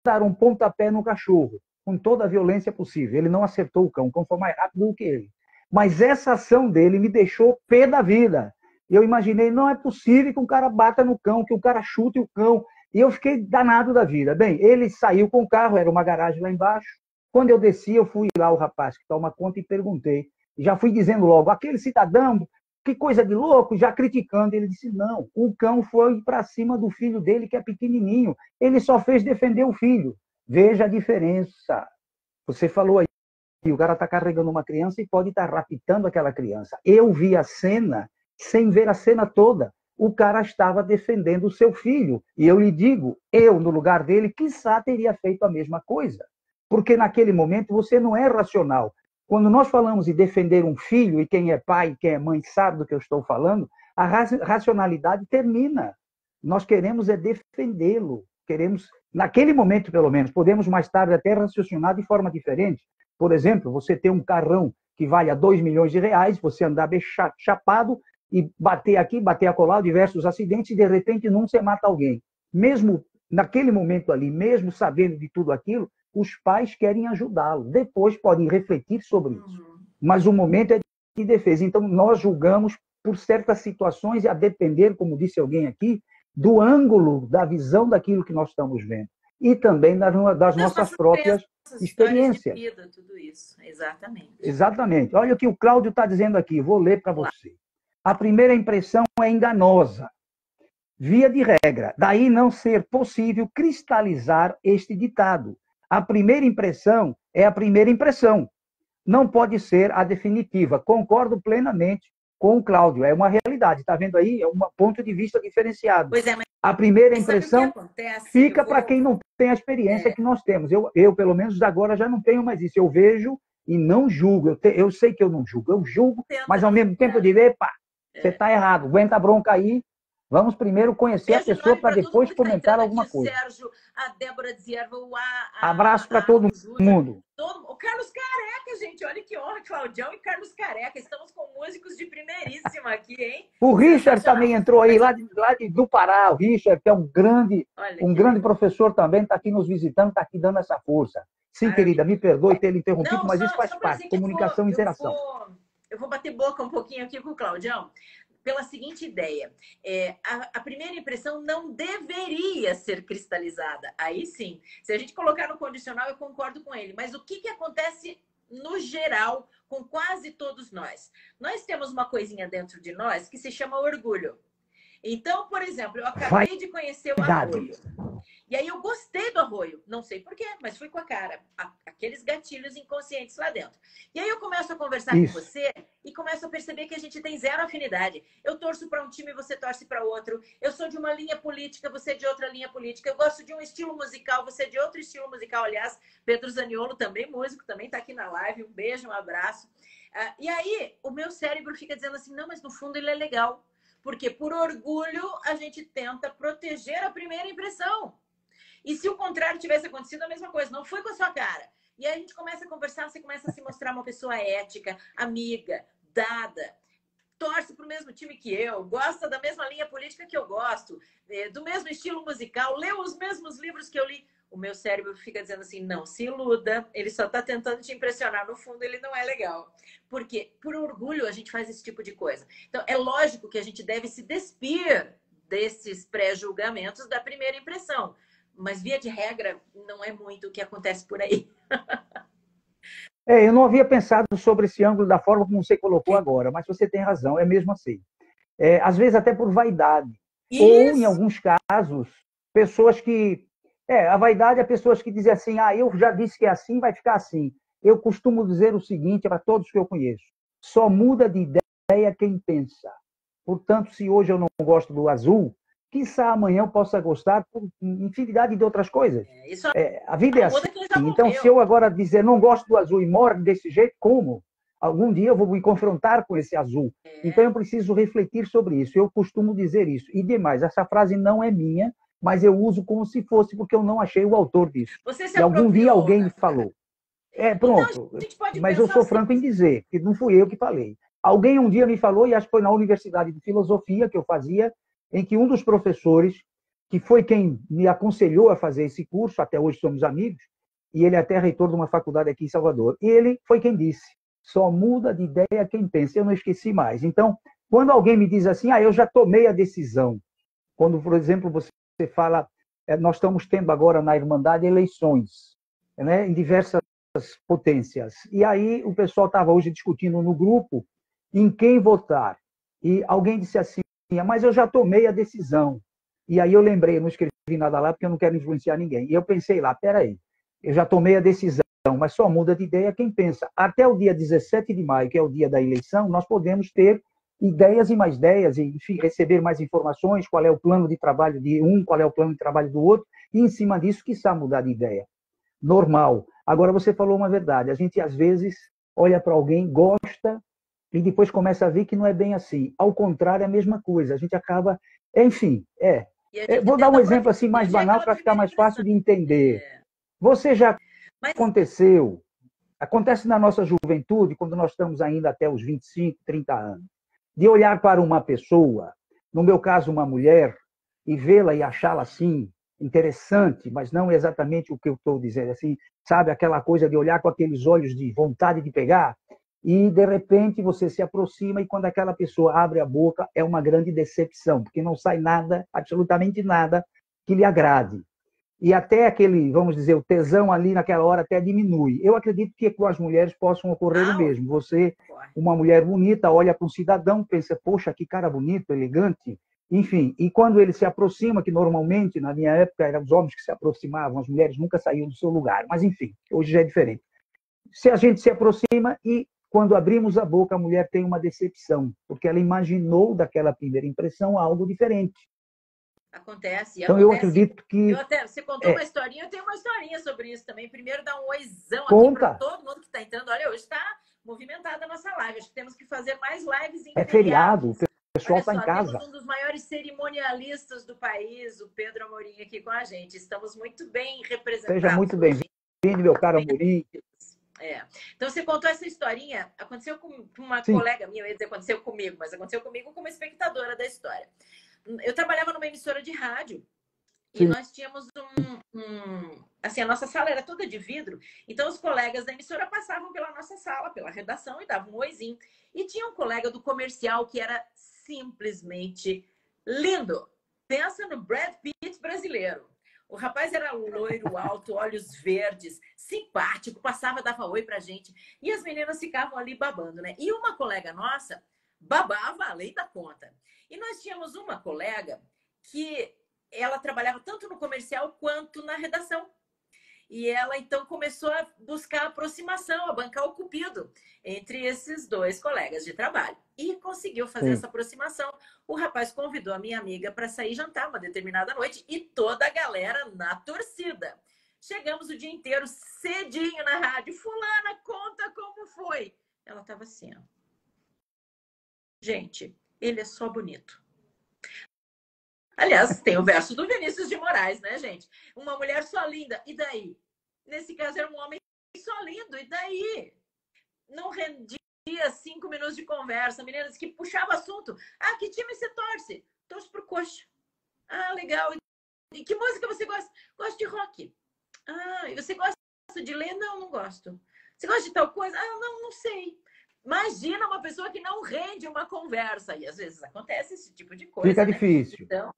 dar um pontapé no cachorro, com toda a violência possível. Ele não acertou o cão foi mais rápido do que ele. Mas essa ação dele me deixou pé da vida. Eu imaginei, não é possível que um cara bata no cão, que o cara chute o cão. E eu fiquei danado da vida. Bem, ele saiu com o carro, era uma garagem lá embaixo. Quando eu desci, eu fui lá, o rapaz que toma conta, e perguntei. Já fui dizendo logo, aquele cidadão, que coisa de louco, já criticando. Ele disse, não, o cão foi para cima do filho dele, que é pequenininho. Ele só fez defender o filho. Veja a diferença. Você falou aí, o cara está carregando uma criança e pode estar raptando aquela criança. Eu vi a cena sem ver a cena toda. O cara estava defendendo o seu filho. E eu lhe digo, eu, no lugar dele, quiçá teria feito a mesma coisa. Porque naquele momento você não é racional. Quando nós falamos de defender um filho, e quem é pai, quem é mãe sabe do que eu estou falando, a racionalidade termina. Nós queremos defendê-lo. Queremos, naquele momento pelo menos, podemos mais tarde até raciocinar de forma diferente. Por exemplo, você tem um carrão que vale a 2 milhões de reais, você andar bem chapado e bater aqui, bater acolá, diversos acidentes, e de repente não você mata alguém. Mesmo naquele momento ali, mesmo sabendo de tudo aquilo, os pais querem ajudá-lo. Depois podem refletir sobre isso. Mas o momento é de defesa. Então, nós julgamos por certas situações, a depender, como disse alguém aqui, do ângulo, da visão daquilo que nós estamos vendo. E também das nossas próprias experiências. De vida, tudo isso. Exatamente. Exatamente. Olha o que o Cláudio está dizendo aqui, vou ler para você. A primeira impressão é enganosa, via de regra. Daí não ser possível cristalizar este ditado. A primeira impressão é a primeira impressão. Não pode ser a definitiva. Concordo plenamente com o Cláudio. É uma realidade. Está vendo aí? É um ponto de vista diferenciado. Pois é, mas a primeira impressão fica para quem não tem a experiência que nós temos. Eu, pelo menos, agora já não tenho mais isso. Eu vejo e não julgo. Eu sei que eu não julgo. Eu julgo, mas ao mesmo tempo eu digo, epa, você está errado. Aguenta a bronca aí. Vamos primeiro conhecer a pessoa para depois comentar alguma coisa. Sérgio, a Débora Zierva, abraço para todo mundo. O Carlos Careca, gente, olha que honra, Claudião e Carlos Careca. Estamos com músicos de primeiríssima aqui, hein? O Richard também entrou aí, do Pará. O Richard, que é um grande professor também, está aqui nos visitando, está aqui dando essa força. Sim, querida, me perdoe ter interrompido, mas isso faz parte. Comunicação e interação. Eu vou bater boca um pouquinho aqui com o Claudião. pela seguinte ideia. A primeira impressão não deveria ser cristalizada. Aí sim, se a gente colocar no condicional, eu concordo com ele. Mas o que acontece no geral com quase todos nós? Nós temos uma coisinha dentro de nós que se chama orgulho. Então, por exemplo, eu acabei de conhecer o arroio. E aí eu gostei do arroio. Não sei por quê, mas fui com a cara. Aqueles gatilhos inconscientes lá dentro. E aí eu começo a conversar com você e começo a perceber que a gente tem zero afinidade. Eu torço para um time, você torce para outro. Eu sou de uma linha política, você é de outra linha política. Eu gosto de um estilo musical, você é de outro estilo musical. Aliás, Pedro Zaniolo, também músico, também está aqui na live. Um beijo, um abraço. E aí o meu cérebro fica dizendo assim, não, mas no fundo ele é legal. Porque por orgulho a gente tenta proteger a primeira impressão. E se o contrário tivesse acontecido, a mesma coisa. Não foi com a sua cara. E aí a gente começa a conversar, você começa a se mostrar uma pessoa ética, amiga, dada. Torce para o mesmo time que eu, gosta da mesma linha política que eu gosto, do mesmo estilo musical, leu os mesmos livros que eu li. O meu cérebro fica dizendo assim, não se iluda, ele só está tentando te impressionar. No fundo, ele não é legal. Porque por orgulho a gente faz esse tipo de coisa. Então, é lógico que a gente deve se despir desses pré-julgamentos da primeira impressão. Mas, via de regra, não é muito o que acontece por aí. Eu não havia pensado sobre esse ângulo da forma como você colocou agora, mas você tem razão, é mesmo assim. Às vezes até por vaidade. Isso. Ou, em alguns casos, pessoas que... a vaidade é pessoas que dizem assim, eu já disse que é assim, vai ficar assim. Eu costumo dizer o seguinte para todos que eu conheço, só muda de ideia quem pensa. Portanto, se hoje eu não gosto do azul, quiçá amanhã eu possa gostar por infinidade de outras coisas. A vida é assim. Então, se eu agora dizer não gosto do azul e morro desse jeito, como? Algum dia eu vou me confrontar com esse azul. Então, eu preciso refletir sobre isso. Eu costumo dizer isso. E demais, essa frase não é minha, mas eu uso como se fosse, porque eu não achei o autor disso. E algum dia alguém me falou. Pronto. Então, mas eu sou franco em dizer que não fui eu que falei. Alguém um dia me falou, e acho que foi na Universidade de Filosofia que eu fazia, em que um dos professores, que foi quem me aconselhou a fazer esse curso, até hoje somos amigos, e ele é até reitor de uma faculdade aqui em Salvador, e ele foi quem disse, só muda de ideia quem pensa. Eu não esqueci mais. Então, quando alguém me diz assim, eu já tomei a decisão, quando, por exemplo, você fala, nós estamos tendo agora na Irmandade eleições, né, em diversas potências, e aí o pessoal estava hoje discutindo no grupo em quem votar, e alguém disse assim, mas eu já tomei a decisão. E aí eu lembrei, não escrevi nada lá porque eu não quero influenciar ninguém. E eu pensei lá, peraí, eu já tomei a decisão, mas só muda de ideia quem pensa. Até o dia 17 de maio, que é o dia da eleição, nós podemos ter ideias e mais ideias, e, enfim, receber mais informações, qual é o plano de trabalho de um, qual é o plano de trabalho do outro, e em cima disso, quiçá mudar de ideia. Normal. Agora, você falou uma verdade. A gente, às vezes, olha para alguém, gosta, e depois começa a ver que não é bem assim. Ao contrário, é a mesma coisa. A gente acaba... Enfim, vou dar um exemplo assim mais banal para ficar mais fácil de entender. Você já acontece na nossa juventude, quando nós estamos ainda até os 25, 30 anos, de olhar para uma pessoa, no meu caso uma mulher, e vê-la e achá-la assim, interessante, mas não exatamente o que eu estou dizendo, assim, sabe, aquela coisa de olhar com aqueles olhos de vontade de pegar, e, de repente, você se aproxima e, quando aquela pessoa abre a boca, é uma grande decepção, porque não sai nada, absolutamente nada, que lhe agrade. E até aquele, vamos dizer, o tesão ali naquela hora até diminui. Eu acredito que com as mulheres possam ocorrer o mesmo. Você, uma mulher bonita, olha para um cidadão, pensa, poxa, que cara bonito, elegante. Enfim, e quando ele se aproxima, que normalmente, na minha época, eram os homens que se aproximavam, as mulheres nunca saíam do seu lugar. Mas, enfim, hoje já é diferente. Se a gente se aproxima e, quando abrimos a boca, a mulher tem uma decepção, porque ela imaginou daquela primeira impressão algo diferente. Acontece. Então, eu acredito que... Você contou uma historinha, eu tenho uma historinha sobre isso também. Primeiro, dá um oizão aqui para todo mundo que está entrando. Olha, hoje está movimentada a nossa live. Acho que temos que fazer mais lives em feriado, o pessoal está em casa. Temos um dos maiores cerimonialistas do país, o Pedro Amorim, aqui com a gente. Estamos muito bem representados. Seja muito bem-vindo, meu caro Amorim. Então, você contou essa historinha, aconteceu com uma colega minha, eu ia dizer aconteceu comigo, mas aconteceu comigo como espectadora da história. Eu trabalhava numa emissora de rádio e nós tínhamos assim, a nossa sala era toda de vidro, então os colegas da emissora passavam pela nossa sala, pela redação, e davam um oizinho. E tinha um colega do comercial que era simplesmente lindo. Pensa no Brad Pitt brasileiro. O rapaz era loiro, alto, olhos verdes, simpático, passava, dava oi pra gente. E as meninas ficavam ali babando, né? E uma colega nossa babava além da conta. E nós tínhamos uma colega que ela trabalhava tanto no comercial quanto na redação. E ela, então, começou a buscar aproximação, a bancar o cupido entre esses dois colegas de trabalho. E conseguiu fazer essa aproximação. O rapaz convidou a minha amiga para sair jantar uma determinada noite e toda a galera na torcida. Chegamos o dia inteiro cedinho na rádio. Fulana, conta como foi. Ela estava assim, ó. Gente, ele é só bonito. Aliás, tem o verso do Vinícius de Moraes, né, gente? Uma mulher só linda. E daí? Nesse caso, era um homem só lindo. E daí? Não rendia 5 minutos de conversa. A menina disse que puxava assunto. Ah, que time você torce? Torço pro Coxa. Ah, legal. E que música você gosta? Gosto de rock. Ah, e você gosta de ler? Não, não gosto. Você gosta de tal coisa? Ah, não, não sei. Imagina uma pessoa que não rende uma conversa. E às vezes acontece esse tipo de coisa. Fica né? difícil. Então,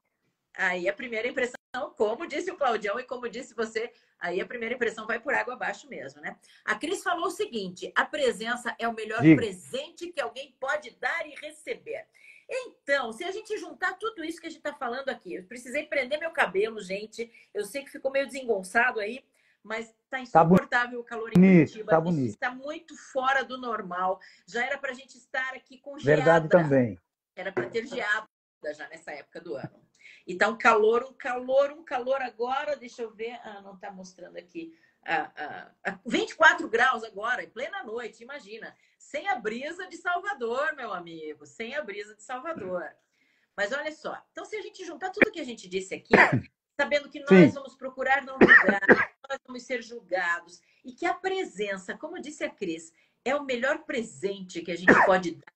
aí a primeira impressão, como disse o Claudião e como disse você, aí a primeira impressão vai por água abaixo mesmo, né? A Cris falou o seguinte: a presença é o melhor presente que alguém pode dar e receber. Então, se a gente juntar tudo isso que a gente está falando aqui, eu precisei prender meu cabelo, gente. Eu sei que ficou meio desengonçado aí, mas está insuportável o calor em Curitiba. Isso está muito fora do normal. Já era para a gente estar aqui com geada. Verdade também. Era para ter geada já nessa época do ano. E tá um calor agora. Deixa eu ver. Ah, não está mostrando aqui. 24 graus agora, em plena noite, imagina. Sem a brisa de Salvador, meu amigo. Sem a brisa de Salvador. Mas olha só. Então, se a gente juntar tudo que a gente disse aqui, sabendo que nós vamos procurar não julgar, nós vamos ser julgados, e que a presença, como disse a Cris, é o melhor presente que a gente pode dar.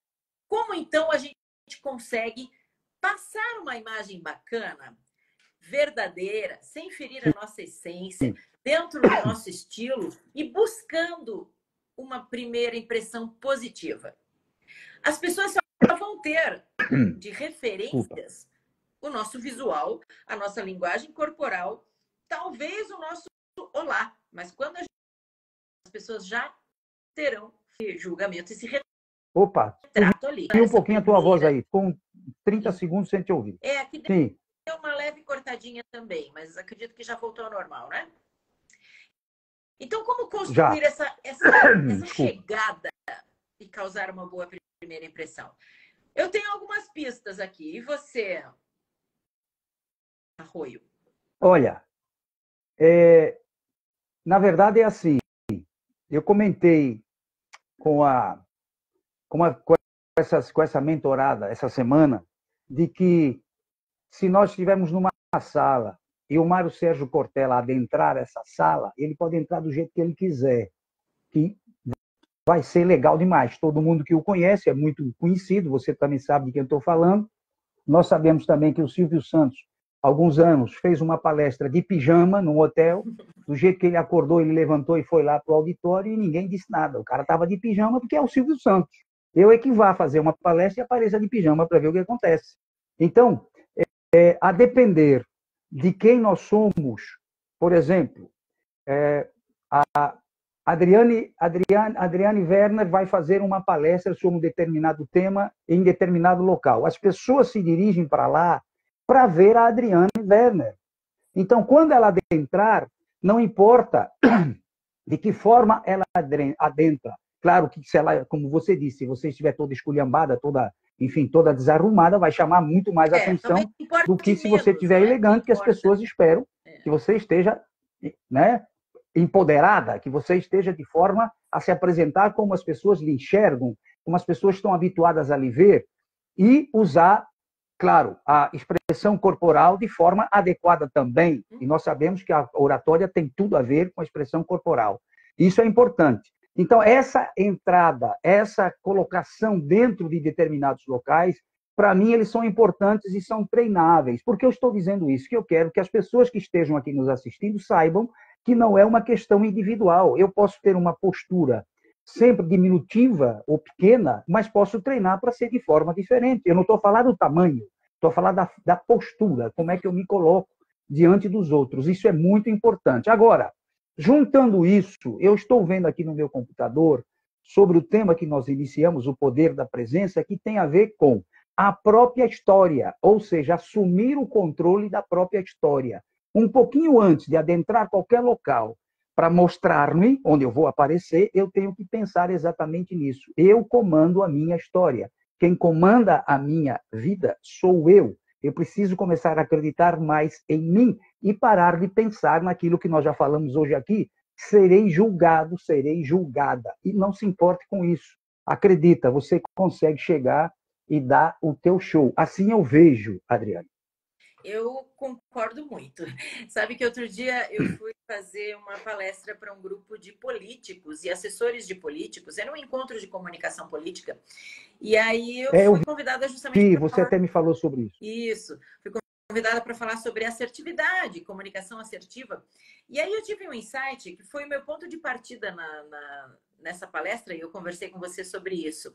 Como então a gente consegue passar uma imagem bacana, verdadeira, sem ferir a nossa essência, dentro do nosso estilo e buscando uma primeira impressão positiva? As pessoas só vão ter de referências o nosso visual, a nossa linguagem corporal, talvez o nosso olá, mas quando as pessoas já terão esse julgamento, esse retrato ali. E um pouquinho a tua voz aí, com 30 segundos sem te ouvir. Aqui deu uma leve cortadinha também, mas acredito que já voltou ao normal, né? Então, como construir essa chegada e causar uma boa primeira impressão? Eu tenho algumas pistas aqui. E você, Arroio? Olha, na verdade é assim. Eu comentei com essa mentorada essa semana de que se nós estivermos numa sala e o Mário Sérgio Cortella adentrar essa sala, ele pode entrar do jeito que ele quiser, que vai ser legal demais. Todo mundo que o conhece é muito conhecido, você também sabe de quem eu estou falando. Nós sabemos também que o Silvio Santos, há alguns anos, fez uma palestra de pijama num hotel. Do jeito que ele acordou, ele levantou e foi lá para o auditório e ninguém disse nada. O cara estava de pijama porque é o Silvio Santos. Eu é que vá fazer uma palestra e apareça de pijama para ver o que acontece. Então, a depender de quem nós somos, por exemplo, a Adriane Werner vai fazer uma palestra sobre um determinado tema em determinado local. As pessoas se dirigem para lá para ver a Adriane Werner. Então, quando ela adentrar, não importa de que forma ela adentra. Claro que, se ela, como você disse, se você estiver toda esculhambada, toda desarrumada, vai chamar muito mais atenção do que se você estiver elegante, que as pessoas esperam que você esteja, né, empoderada, que você esteja de forma a se apresentar como as pessoas lhe enxergam, como as pessoas estão habituadas a lhe ver, e usar, claro, a expressão corporal de forma adequada também. E nós sabemos que a oratória tem tudo a ver com a expressão corporal. Isso é importante. Então, essa entrada, essa colocação dentro de determinados locais para mim, eles são importantes e são treináveis. Por que eu estou dizendo isso? Que eu quero que as pessoas que estejam aqui nos assistindo saibam que não é uma questão individual. Eu posso ter uma postura sempre diminutiva ou pequena, mas posso treinar para ser de forma diferente. Eu não estou falando do tamanho, estou falando da postura, como é que eu me coloco diante dos outros. Isso é muito importante. Agora, juntando isso, eu estou vendo aqui no meu computador sobre o tema que nós iniciamos, o poder da presença, que tem a ver com a própria história, ou seja, assumir o controle da própria história. Um pouquinho antes de adentrar qualquer local para mostrar-me onde eu vou aparecer, eu tenho que pensar exatamente nisso. Eu comando a minha história. Quem comanda a minha vida sou eu. Eu preciso começar a acreditar mais em mim e parar de pensar naquilo que nós já falamos hoje aqui. Serei julgado, serei julgada. E não se importe com isso. Acredita, você consegue chegar e dar o teu show. Assim eu vejo, Adriane. Eu concordo muito. Sabe que outro dia eu fui fazer uma palestra para um grupo de políticos e assessores de políticos. Era um encontro de comunicação política. E aí eu fui convidada justamente para falar... até me falou sobre isso. Isso. Fui convidada para falar sobre assertividade, comunicação assertiva. E aí eu tive um insight que foi o meu ponto de partida nessa palestra, e eu conversei com você sobre isso,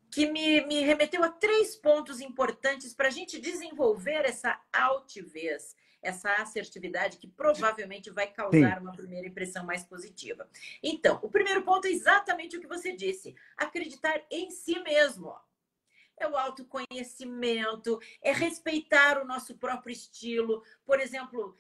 que me remeteu a 3 pontos importantes para a gente desenvolver essa altivez, essa assertividade que provavelmente vai causar uma primeira impressão mais positiva. Então, o primeiro ponto é exatamente o que você disse, acreditar em si mesmo. É o autoconhecimento, é respeitar o nosso próprio estilo. Por exemplo,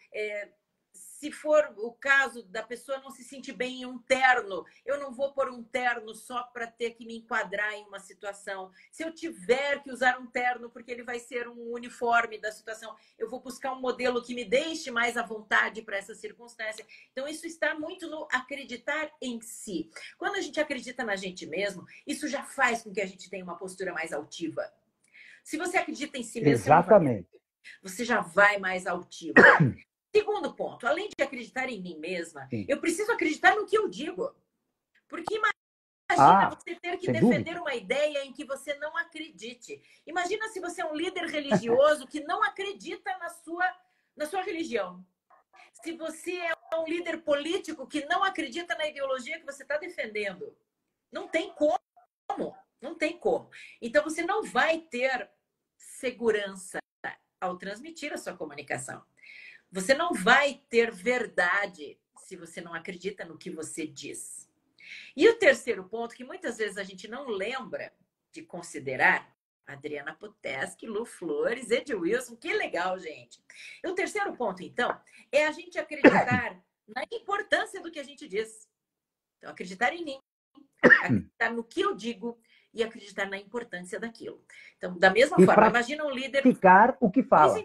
se for o caso da pessoa não se sentir bem em um terno, eu não vou pôr um terno só para ter que me enquadrar em uma situação. Se eu tiver que usar um terno porque ele vai ser um uniforme da situação, eu vou buscar um modelo que me deixe mais à vontade para essa circunstância. Então, isso está muito no acreditar em si. Quando a gente acredita na gente mesmo, isso já faz com que a gente tenha uma postura mais altiva. Se você acredita em si mesmo, exatamente, você já vai mais altivo. Segundo ponto, além de acreditar em mim mesma, eu preciso acreditar no que eu digo. Porque imagina você ter que defender uma ideia em que você não acredite. Imagina se você é um líder religioso que não acredita na sua religião. Se você é um líder político que não acredita na ideologia que você está defendendo. Não tem como. Não tem como. Então, você não vai ter segurança ao transmitir a sua comunicação. Você não vai ter verdade se você não acredita no que você diz. E o terceiro ponto, que muitas vezes a gente não lembra de considerar, Adriana Poteschi, Lu Flores, Ed Wilson, que legal, gente. E o terceiro ponto, então, é a gente acreditar na importância do que a gente diz. Então, acreditar em mim, acreditar no que eu digo e acreditar na importância daquilo. Então, da mesma forma, imagina um líder... Praticar o que fala.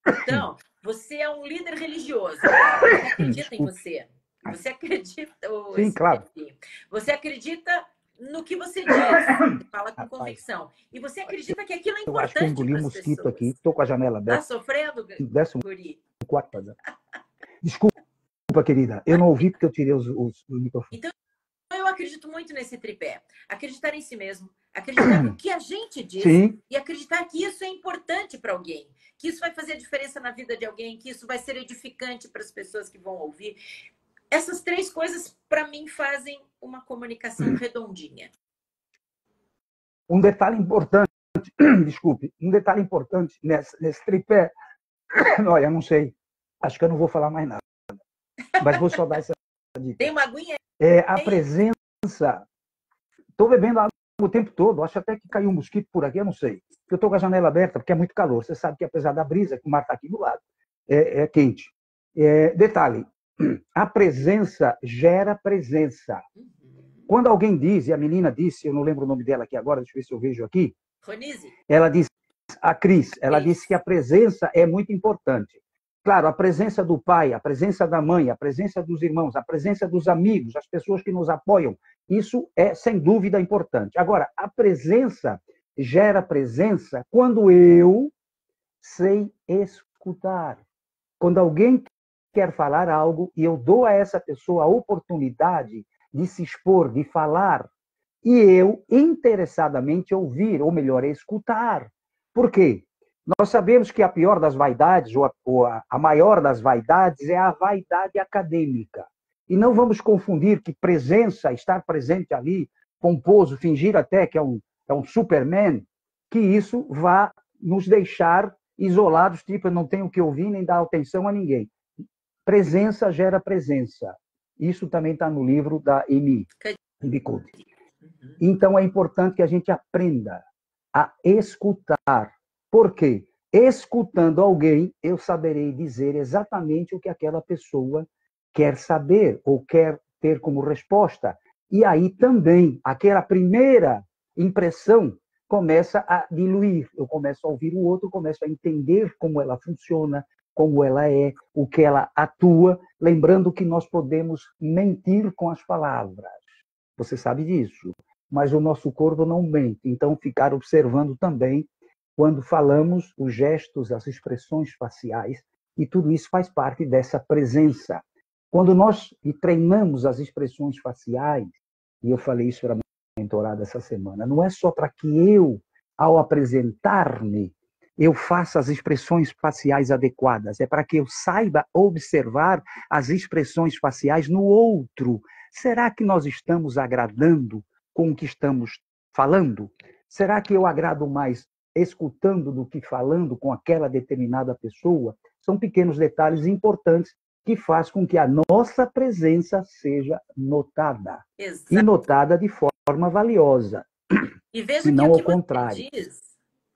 Então, você é um líder religioso. Você acredita em você. Você acredita... Sim, claro. Você acredita no que você diz. Você fala com convicção. E você acredita que aquilo é importante. Eu acho que eu engoli um mosquito pessoas. Aqui. Estou com a janela aberta. Está sofrendo, Guri? Desculpa, querida. Eu não ouvi porque eu tirei os microfones. Então, eu acredito muito nesse tripé. Acreditar em si mesmo. Acreditar no que a gente diz. Sim. E acreditar que isso é importante para alguém. Que isso vai fazer diferença na vida de alguém. Que isso vai ser edificante para as pessoas que vão ouvir. Essas 3 coisas, para mim, fazem uma comunicação redondinha. Um detalhe importante, desculpe, um detalhe importante nesse tripé, olha, não sei, acho que eu não vou falar mais nada, mas vou só dar essa dica. Tem uma aguinha? A presença, estou bebendo água o tempo todo, acho até que caiu um mosquito por aqui, eu não sei, eu estou com a janela aberta porque é muito calor, você sabe que apesar da brisa, que o mar está aqui do lado, é quente. Detalhe, a presença gera presença. Quando alguém diz, e a menina disse, eu não lembro o nome dela aqui agora, deixa eu ver se eu vejo aqui. Ronise. Ela disse, a Cris, ela disse que a presença é muito importante. Claro, a presença do pai, a presença da mãe, a presença dos irmãos, a presença dos amigos, as pessoas que nos apoiam, isso é sem dúvida importante. Agora, a presença gera presença quando eu sei escutar. Quando alguém quer falar algo e eu dou a essa pessoa a oportunidade de se expor, de falar, e eu interessadamente ouvir, ou melhor, escutar. Por quê? Nós sabemos que a pior das vaidades, ou a maior das vaidades, é a vaidade acadêmica. E não vamos confundir que presença, estar presente ali, pomposo, fingir até que é um Superman, que isso vá nos deixar isolados, tipo, eu não tenho que ouvir nem dar atenção a ninguém. Presença gera presença. Isso também está no livro da Amy Cuddy. Então, é importante que a gente aprenda a escutar. Por quê? Escutando alguém, eu saberei dizer exatamente o que aquela pessoa quer saber ou quer ter como resposta. E aí também, aquela primeira impressão começa a diluir. Eu começo a ouvir o outro, começo a entender como ela funciona, como ela é, o que ela atua, lembrando que nós podemos mentir com as palavras. Você sabe disso. Mas o nosso corpo não mente. Então, ficar observando também quando falamos os gestos, as expressões faciais, e tudo isso faz parte dessa presença. Quando nós treinamos as expressões faciais, e eu falei isso para a minha mentorada essa semana, não é só para que eu, ao apresentar-me, eu faça as expressões faciais adequadas, é para que eu saiba observar as expressões faciais no outro. Será que nós estamos agradando com o que estamos falando? Será que eu agrado mais escutando do que falando com aquela determinada pessoa? São pequenos detalhes importantes que faz com que a nossa presença seja notada. Exato. E notada de forma valiosa. E veja que o que você diz,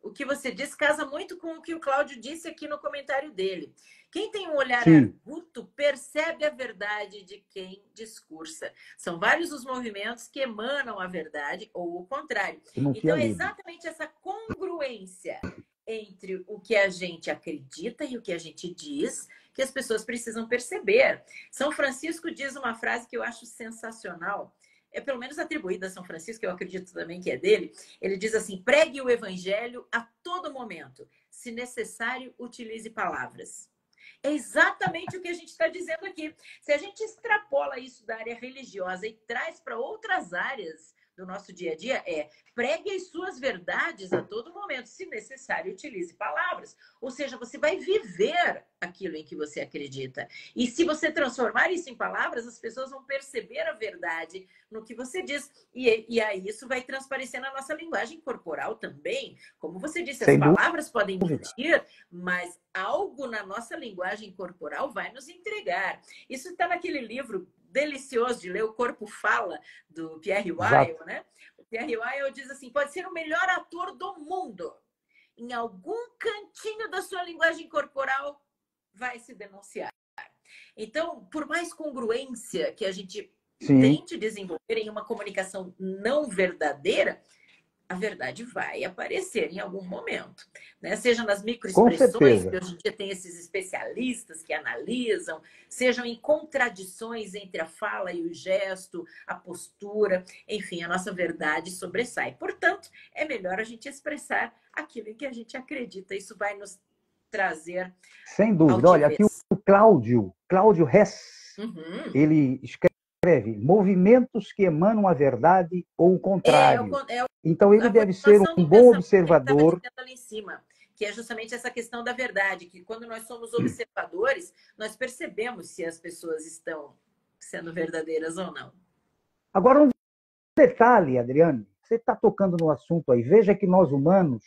o que você diz casa muito com o que o Cláudio disse aqui no comentário dele. Quem tem um olhar arguto percebe a verdade de quem discursa. São vários os movimentos que emanam a verdade ou o contrário. Então é exatamente essa congruência entre o que a gente acredita e o que a gente diz que as pessoas precisam perceber. São Francisco diz uma frase que eu acho sensacional, é pelo menos atribuída a São Francisco, eu acredito também que é dele. Ele diz assim: pregue o evangelho a todo momento. Se necessário, utilize palavras. É exatamente o que a gente está dizendo aqui. Se a gente extrapola isso da área religiosa e traz para outras áreas do nosso dia a dia, pregue as suas verdades a todo momento. Se necessário, utilize palavras. Ou seja, você vai viver aquilo em que você acredita. E se você transformar isso em palavras, as pessoas vão perceber a verdade no que você diz. E aí isso vai transparecer na nossa linguagem corporal também. Como você disse, as palavras podem mentir, mas algo na nossa linguagem corporal vai nos entregar. Isso está naquele livro delicioso de ler, O Corpo Fala, do Pierre Weil, né? O Pierre Weil diz assim: pode ser o melhor ator do mundo. Em algum cantinho da sua linguagem corporal vai se denunciar. Então, por mais congruência que a gente tente desenvolver em uma comunicação não verdadeira, a verdade vai aparecer em algum momento, né? Seja nas microexpressões, que hoje em dia tem esses especialistas que analisam, sejam em contradições entre a fala e o gesto, a postura, enfim, a nossa verdade sobressai. Portanto, é melhor a gente expressar aquilo em que a gente acredita. Isso vai nos trazer sem dúvida. Olha, aqui o Cláudio Hess, ele escreve movimentos que emanam a verdade ou o contrário. Então, ele deve ser um bom observador. Que ali em cima, que é justamente essa questão da verdade, que quando nós somos observadores, nós percebemos se as pessoas estão sendo verdadeiras ou não. Agora, um detalhe, Adriane, você está tocando no assunto aí. Veja que nós humanos,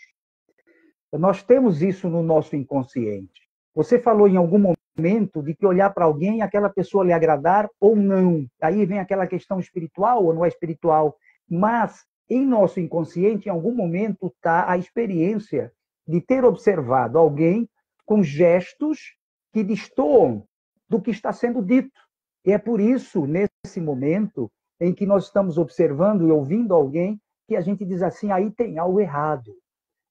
nós temos isso no nosso inconsciente. Você falou em algum momento de que olhar para alguém, aquela pessoa lhe agradar ou não. Aí vem aquela questão espiritual ou não é espiritual. Mas em nosso inconsciente, em algum momento, está a experiência de ter observado alguém com gestos que destoam do que está sendo dito. E é por isso, nesse momento, em que nós estamos observando e ouvindo alguém, que a gente diz assim, aí tem algo errado.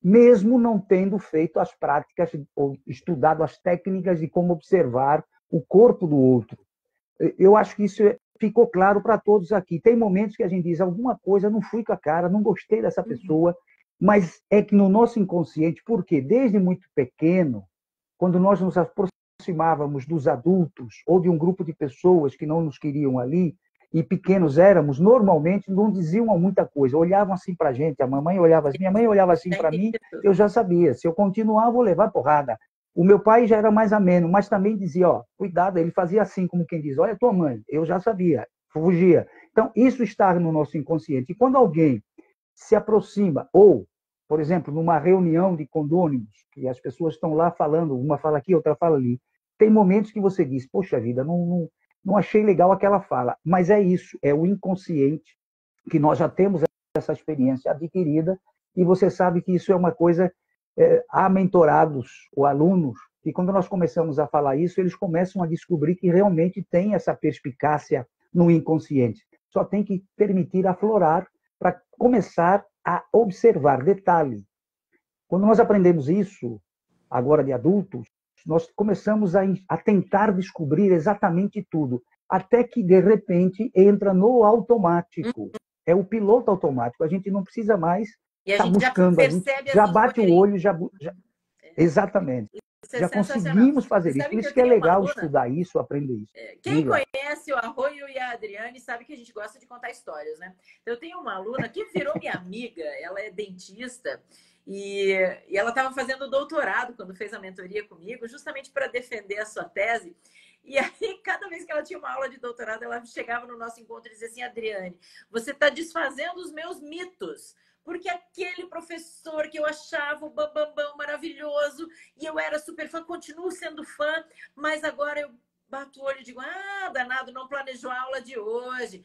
Mesmo não tendo feito as práticas ou estudado as técnicas de como observar o corpo do outro. Eu acho que isso ficou claro para todos aqui. Tem momentos que a gente diz alguma coisa, não fui com a cara, não gostei dessa pessoa, mas é que no nosso inconsciente, porque desde muito pequeno, quando nós nos aproximávamos dos adultos ou de um grupo de pessoas que não nos queriam ali, e pequenos éramos, normalmente não diziam muita coisa, olhavam assim para a gente, a mamãe olhava assim, minha mãe olhava assim para mim, eu já sabia, se eu continuar, vou levar porrada. O meu pai já era mais ameno, mas também dizia, ó, cuidado, ele fazia assim, como quem diz, olha, tua mãe, eu já sabia, fugia. Então, isso está no nosso inconsciente. E quando alguém se aproxima, ou, por exemplo, numa reunião de condôminos, que as pessoas estão lá falando, uma fala aqui, outra fala ali, tem momentos que você diz, poxa vida, não achei legal aquela fala. Mas é isso, é o inconsciente, que nós já temos essa experiência adquirida, e você sabe que isso é uma coisa, há mentorados ou alunos, que quando nós começamos a falar isso, eles começam a descobrir que realmente tem essa perspicácia no inconsciente. Só tem que permitir aflorar para começar a observar. Detalhe, quando nós aprendemos isso, agora de adultos, nós começamos a tentar descobrir exatamente tudo, até que, de repente, entra no automático. É o piloto automático. A gente não precisa mais estar buscando. A gente já bate o olho, exatamente. Já conseguimos fazer isso. Por isso que é legal estudar isso, aprender isso. Quem conhece o Arroio e a Adriane sabe que a gente gosta de contar histórias, né? Eu tenho uma aluna que virou minha amiga, ela é dentista, e ela estava fazendo doutorado quando fez a mentoria comigo, justamente para defender a sua tese. E aí, cada vez que ela tinha uma aula de doutorado, ela chegava no nosso encontro e dizia assim, Adriane, você está desfazendo os meus mitos. Porque aquele professor que eu achava o bambambam maravilhoso e eu era super fã, continuo sendo fã, mas agora eu bato o olho e digo, danado, não planejou a aula de hoje.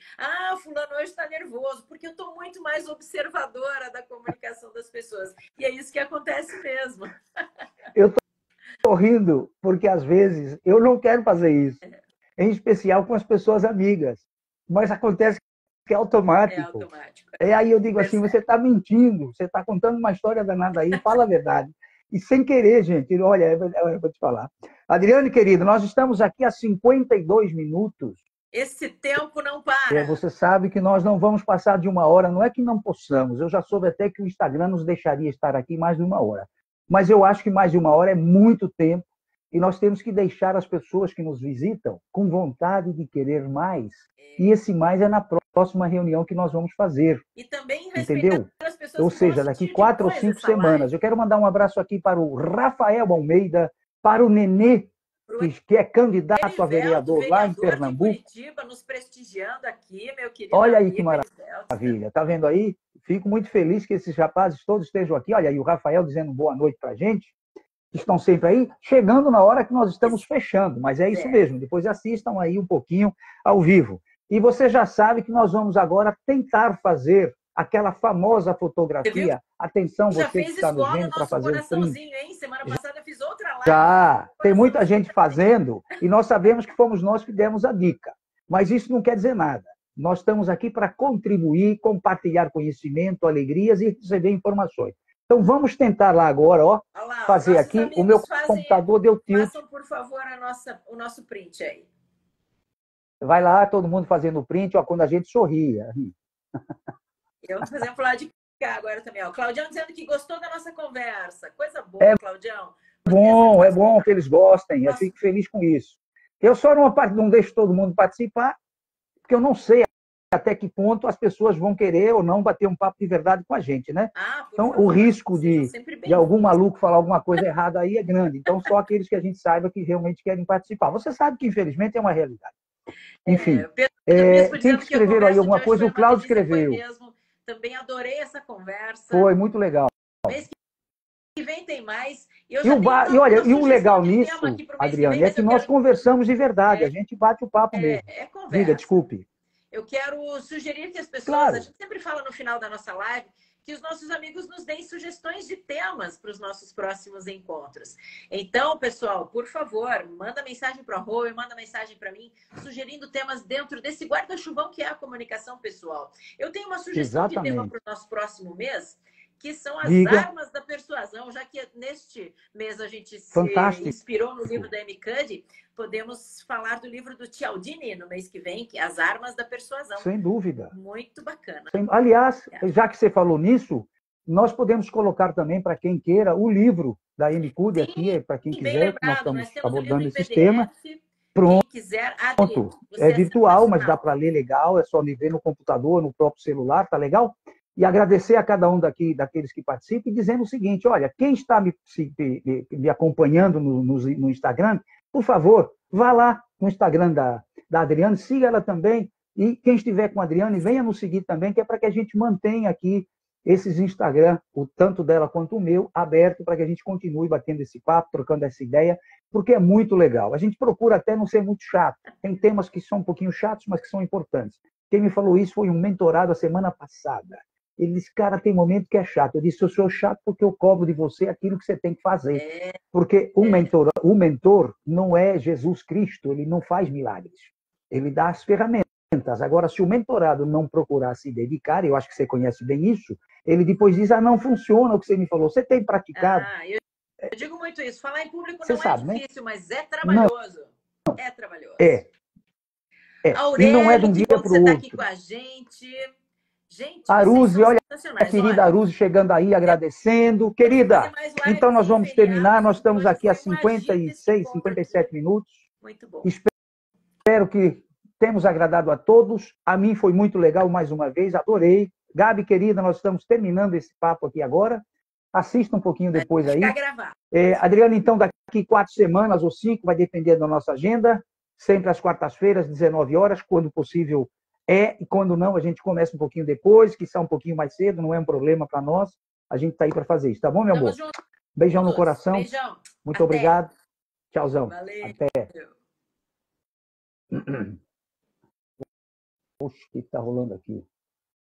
Fulano hoje está nervoso, porque eu estou muito mais observadora da comunicação das pessoas. E é isso que acontece mesmo. Eu estou rindo porque, às vezes, eu não quero fazer isso. Em especial com as pessoas amigas. Mas acontece que é automático. É automático. Aí eu digo assim, você está mentindo, você está contando uma história danada aí, fala a verdade. E sem querer, gente, olha, eu vou te falar. Adriane, querida, nós estamos aqui há 52 minutos. Esse tempo não para. Você sabe que nós não vamos passar de 1 hora, não é que não possamos. Eu já soube até que o Instagram nos deixaria estar aqui mais de 1 hora. Mas eu acho que mais de 1 hora é muito tempo. E nós temos que deixar as pessoas que nos visitam com vontade de querer mais. E esse mais é na próxima reunião que nós vamos fazer. E também entendeu? As pessoas ou seja, daqui 4 ou 5 semanas. Eu quero mandar um abraço aqui para o Rafael Almeida, para o Nenê, que é candidato a vereador lá em Pernambuco. Curitiba, nos prestigiando aqui, meu querido. Olha aí que maravilha. Está vendo aí? Fico muito feliz que esses rapazes todos estejam aqui. Olha aí o Rafael dizendo boa noite para a gente. Estão sempre aí, chegando na hora que nós estamos fechando, mas é isso mesmo, depois assistam aí um pouquinho ao vivo. E você já sabe que nós vamos agora tentar fazer aquela famosa fotografia. Atenção, você que está nos vendo para fazer o print. Hein? Semana passada eu fiz outra live. Já, tem muita gente fazendo e nós sabemos que fomos nós que demos a dica. Mas isso não quer dizer nada. Nós estamos aqui para contribuir, compartilhar conhecimento, alegrias e receber informações. Então, vamos tentar lá agora, ó, fazer aqui. O meu computador deu tilt. Façam, por favor, o nosso print aí. Vai lá, todo mundo fazendo o print, ó, quando a gente sorria. Eu vou fazer pro lado de cá agora também. Ó. O Claudião dizendo que gostou da nossa conversa. Coisa boa, Claudião. É bom que eles gostem. Eu fico feliz com isso. Eu só não deixo todo mundo participar, porque eu não sei até que ponto as pessoas vão querer ou não bater um papo de verdade com a gente, né? Então, o risco de algum maluco falar alguma coisa errada aí é grande. Então, só aqueles que a gente saiba que realmente querem participar. Você sabe que, infelizmente, é uma realidade. Enfim, quem que escreveu aí alguma coisa? O Cláudio escreveu. Também adorei essa conversa. Foi muito legal. Mês que vem tem mais. E o legal nisso, Adriane, é que nós conversamos de verdade. A gente bate o papo mesmo. Diga, desculpe. Eu quero sugerir que as pessoas... Claro. A gente sempre fala no final da nossa live que os nossos amigos nos deem sugestões de temas para os nossos próximos encontros. Então, pessoal, por favor, manda mensagem para o Rui, manda mensagem para mim, sugerindo temas dentro desse guarda-chuvão que é a comunicação pessoal. Eu tenho uma sugestão de tema para o nosso próximo mês, que são as armas da persuasão, já que neste mês a gente se inspirou no livro da Amy Cuddy, podemos falar do livro do Cialdini no mês que vem, que é As Armas da Persuasão. Sem dúvida. Muito bacana. Aliás, já que você falou nisso, nós podemos colocar também, para quem queira, o livro da Amy Cuddy aqui, para quem quiser, que nós estamos abordando esses temas. Pronto. Quem quiser, é virtual, mas dá para ler legal, é só me ver no computador, no próprio celular, tá legal? E agradecer a cada um daqueles que participam, e dizendo o seguinte, olha, quem está me acompanhando no Instagram, por favor, vá lá no Instagram da Adriane, siga ela também, e quem estiver com a Adriane, venha nos seguir também, que é para que a gente mantenha aqui esses Instagram, o tanto dela quanto o meu, aberto para que a gente continue batendo esse papo, trocando essa ideia, porque é muito legal. A gente procura até não ser muito chato. Tem temas que são um pouquinho chatos, mas que são importantes. Quem me falou isso foi um mentorado a semana passada. Ele disse, cara, tem momento que é chato. Eu disse, eu sou chato porque eu cobro de você aquilo que você tem que fazer. Porque o mentor não é Jesus Cristo, ele não faz milagres. Ele dá as ferramentas. Agora, se o mentorado não procurar se dedicar, eu acho que você conhece bem isso, ele depois diz, não funciona o que você me falou. Você tem praticado? Eu digo muito isso. Falar em público você não sabe, é difícil, né? Mas é trabalhoso. Não. É trabalhoso. E não é de um dia para o outro. Você está aqui com a gente. Gente, Aruzi, olha a querida Aruzi chegando aí, agradecendo. Querida, então nós vamos terminar. Nós estamos aqui há 56, 57 minutos. Muito bom. Espero que temos agradado a todos. A mim foi muito legal mais uma vez, adorei. Gabi, querida, nós estamos terminando esse papo aqui agora. Assista um pouquinho depois aí. Adriana, então, daqui 4 semanas ou 5, vai depender da nossa agenda. Sempre às quartas-feiras, 19 horas, quando possível e quando não, a gente começa um pouquinho depois, que está um pouquinho mais cedo, não é um problema para nós. A gente está aí para fazer isso, tá bom, meu amor? Beijão no coração. Beijão. Muito obrigado. Tchauzão. Valeu. Até. Poxa, o que está rolando aqui?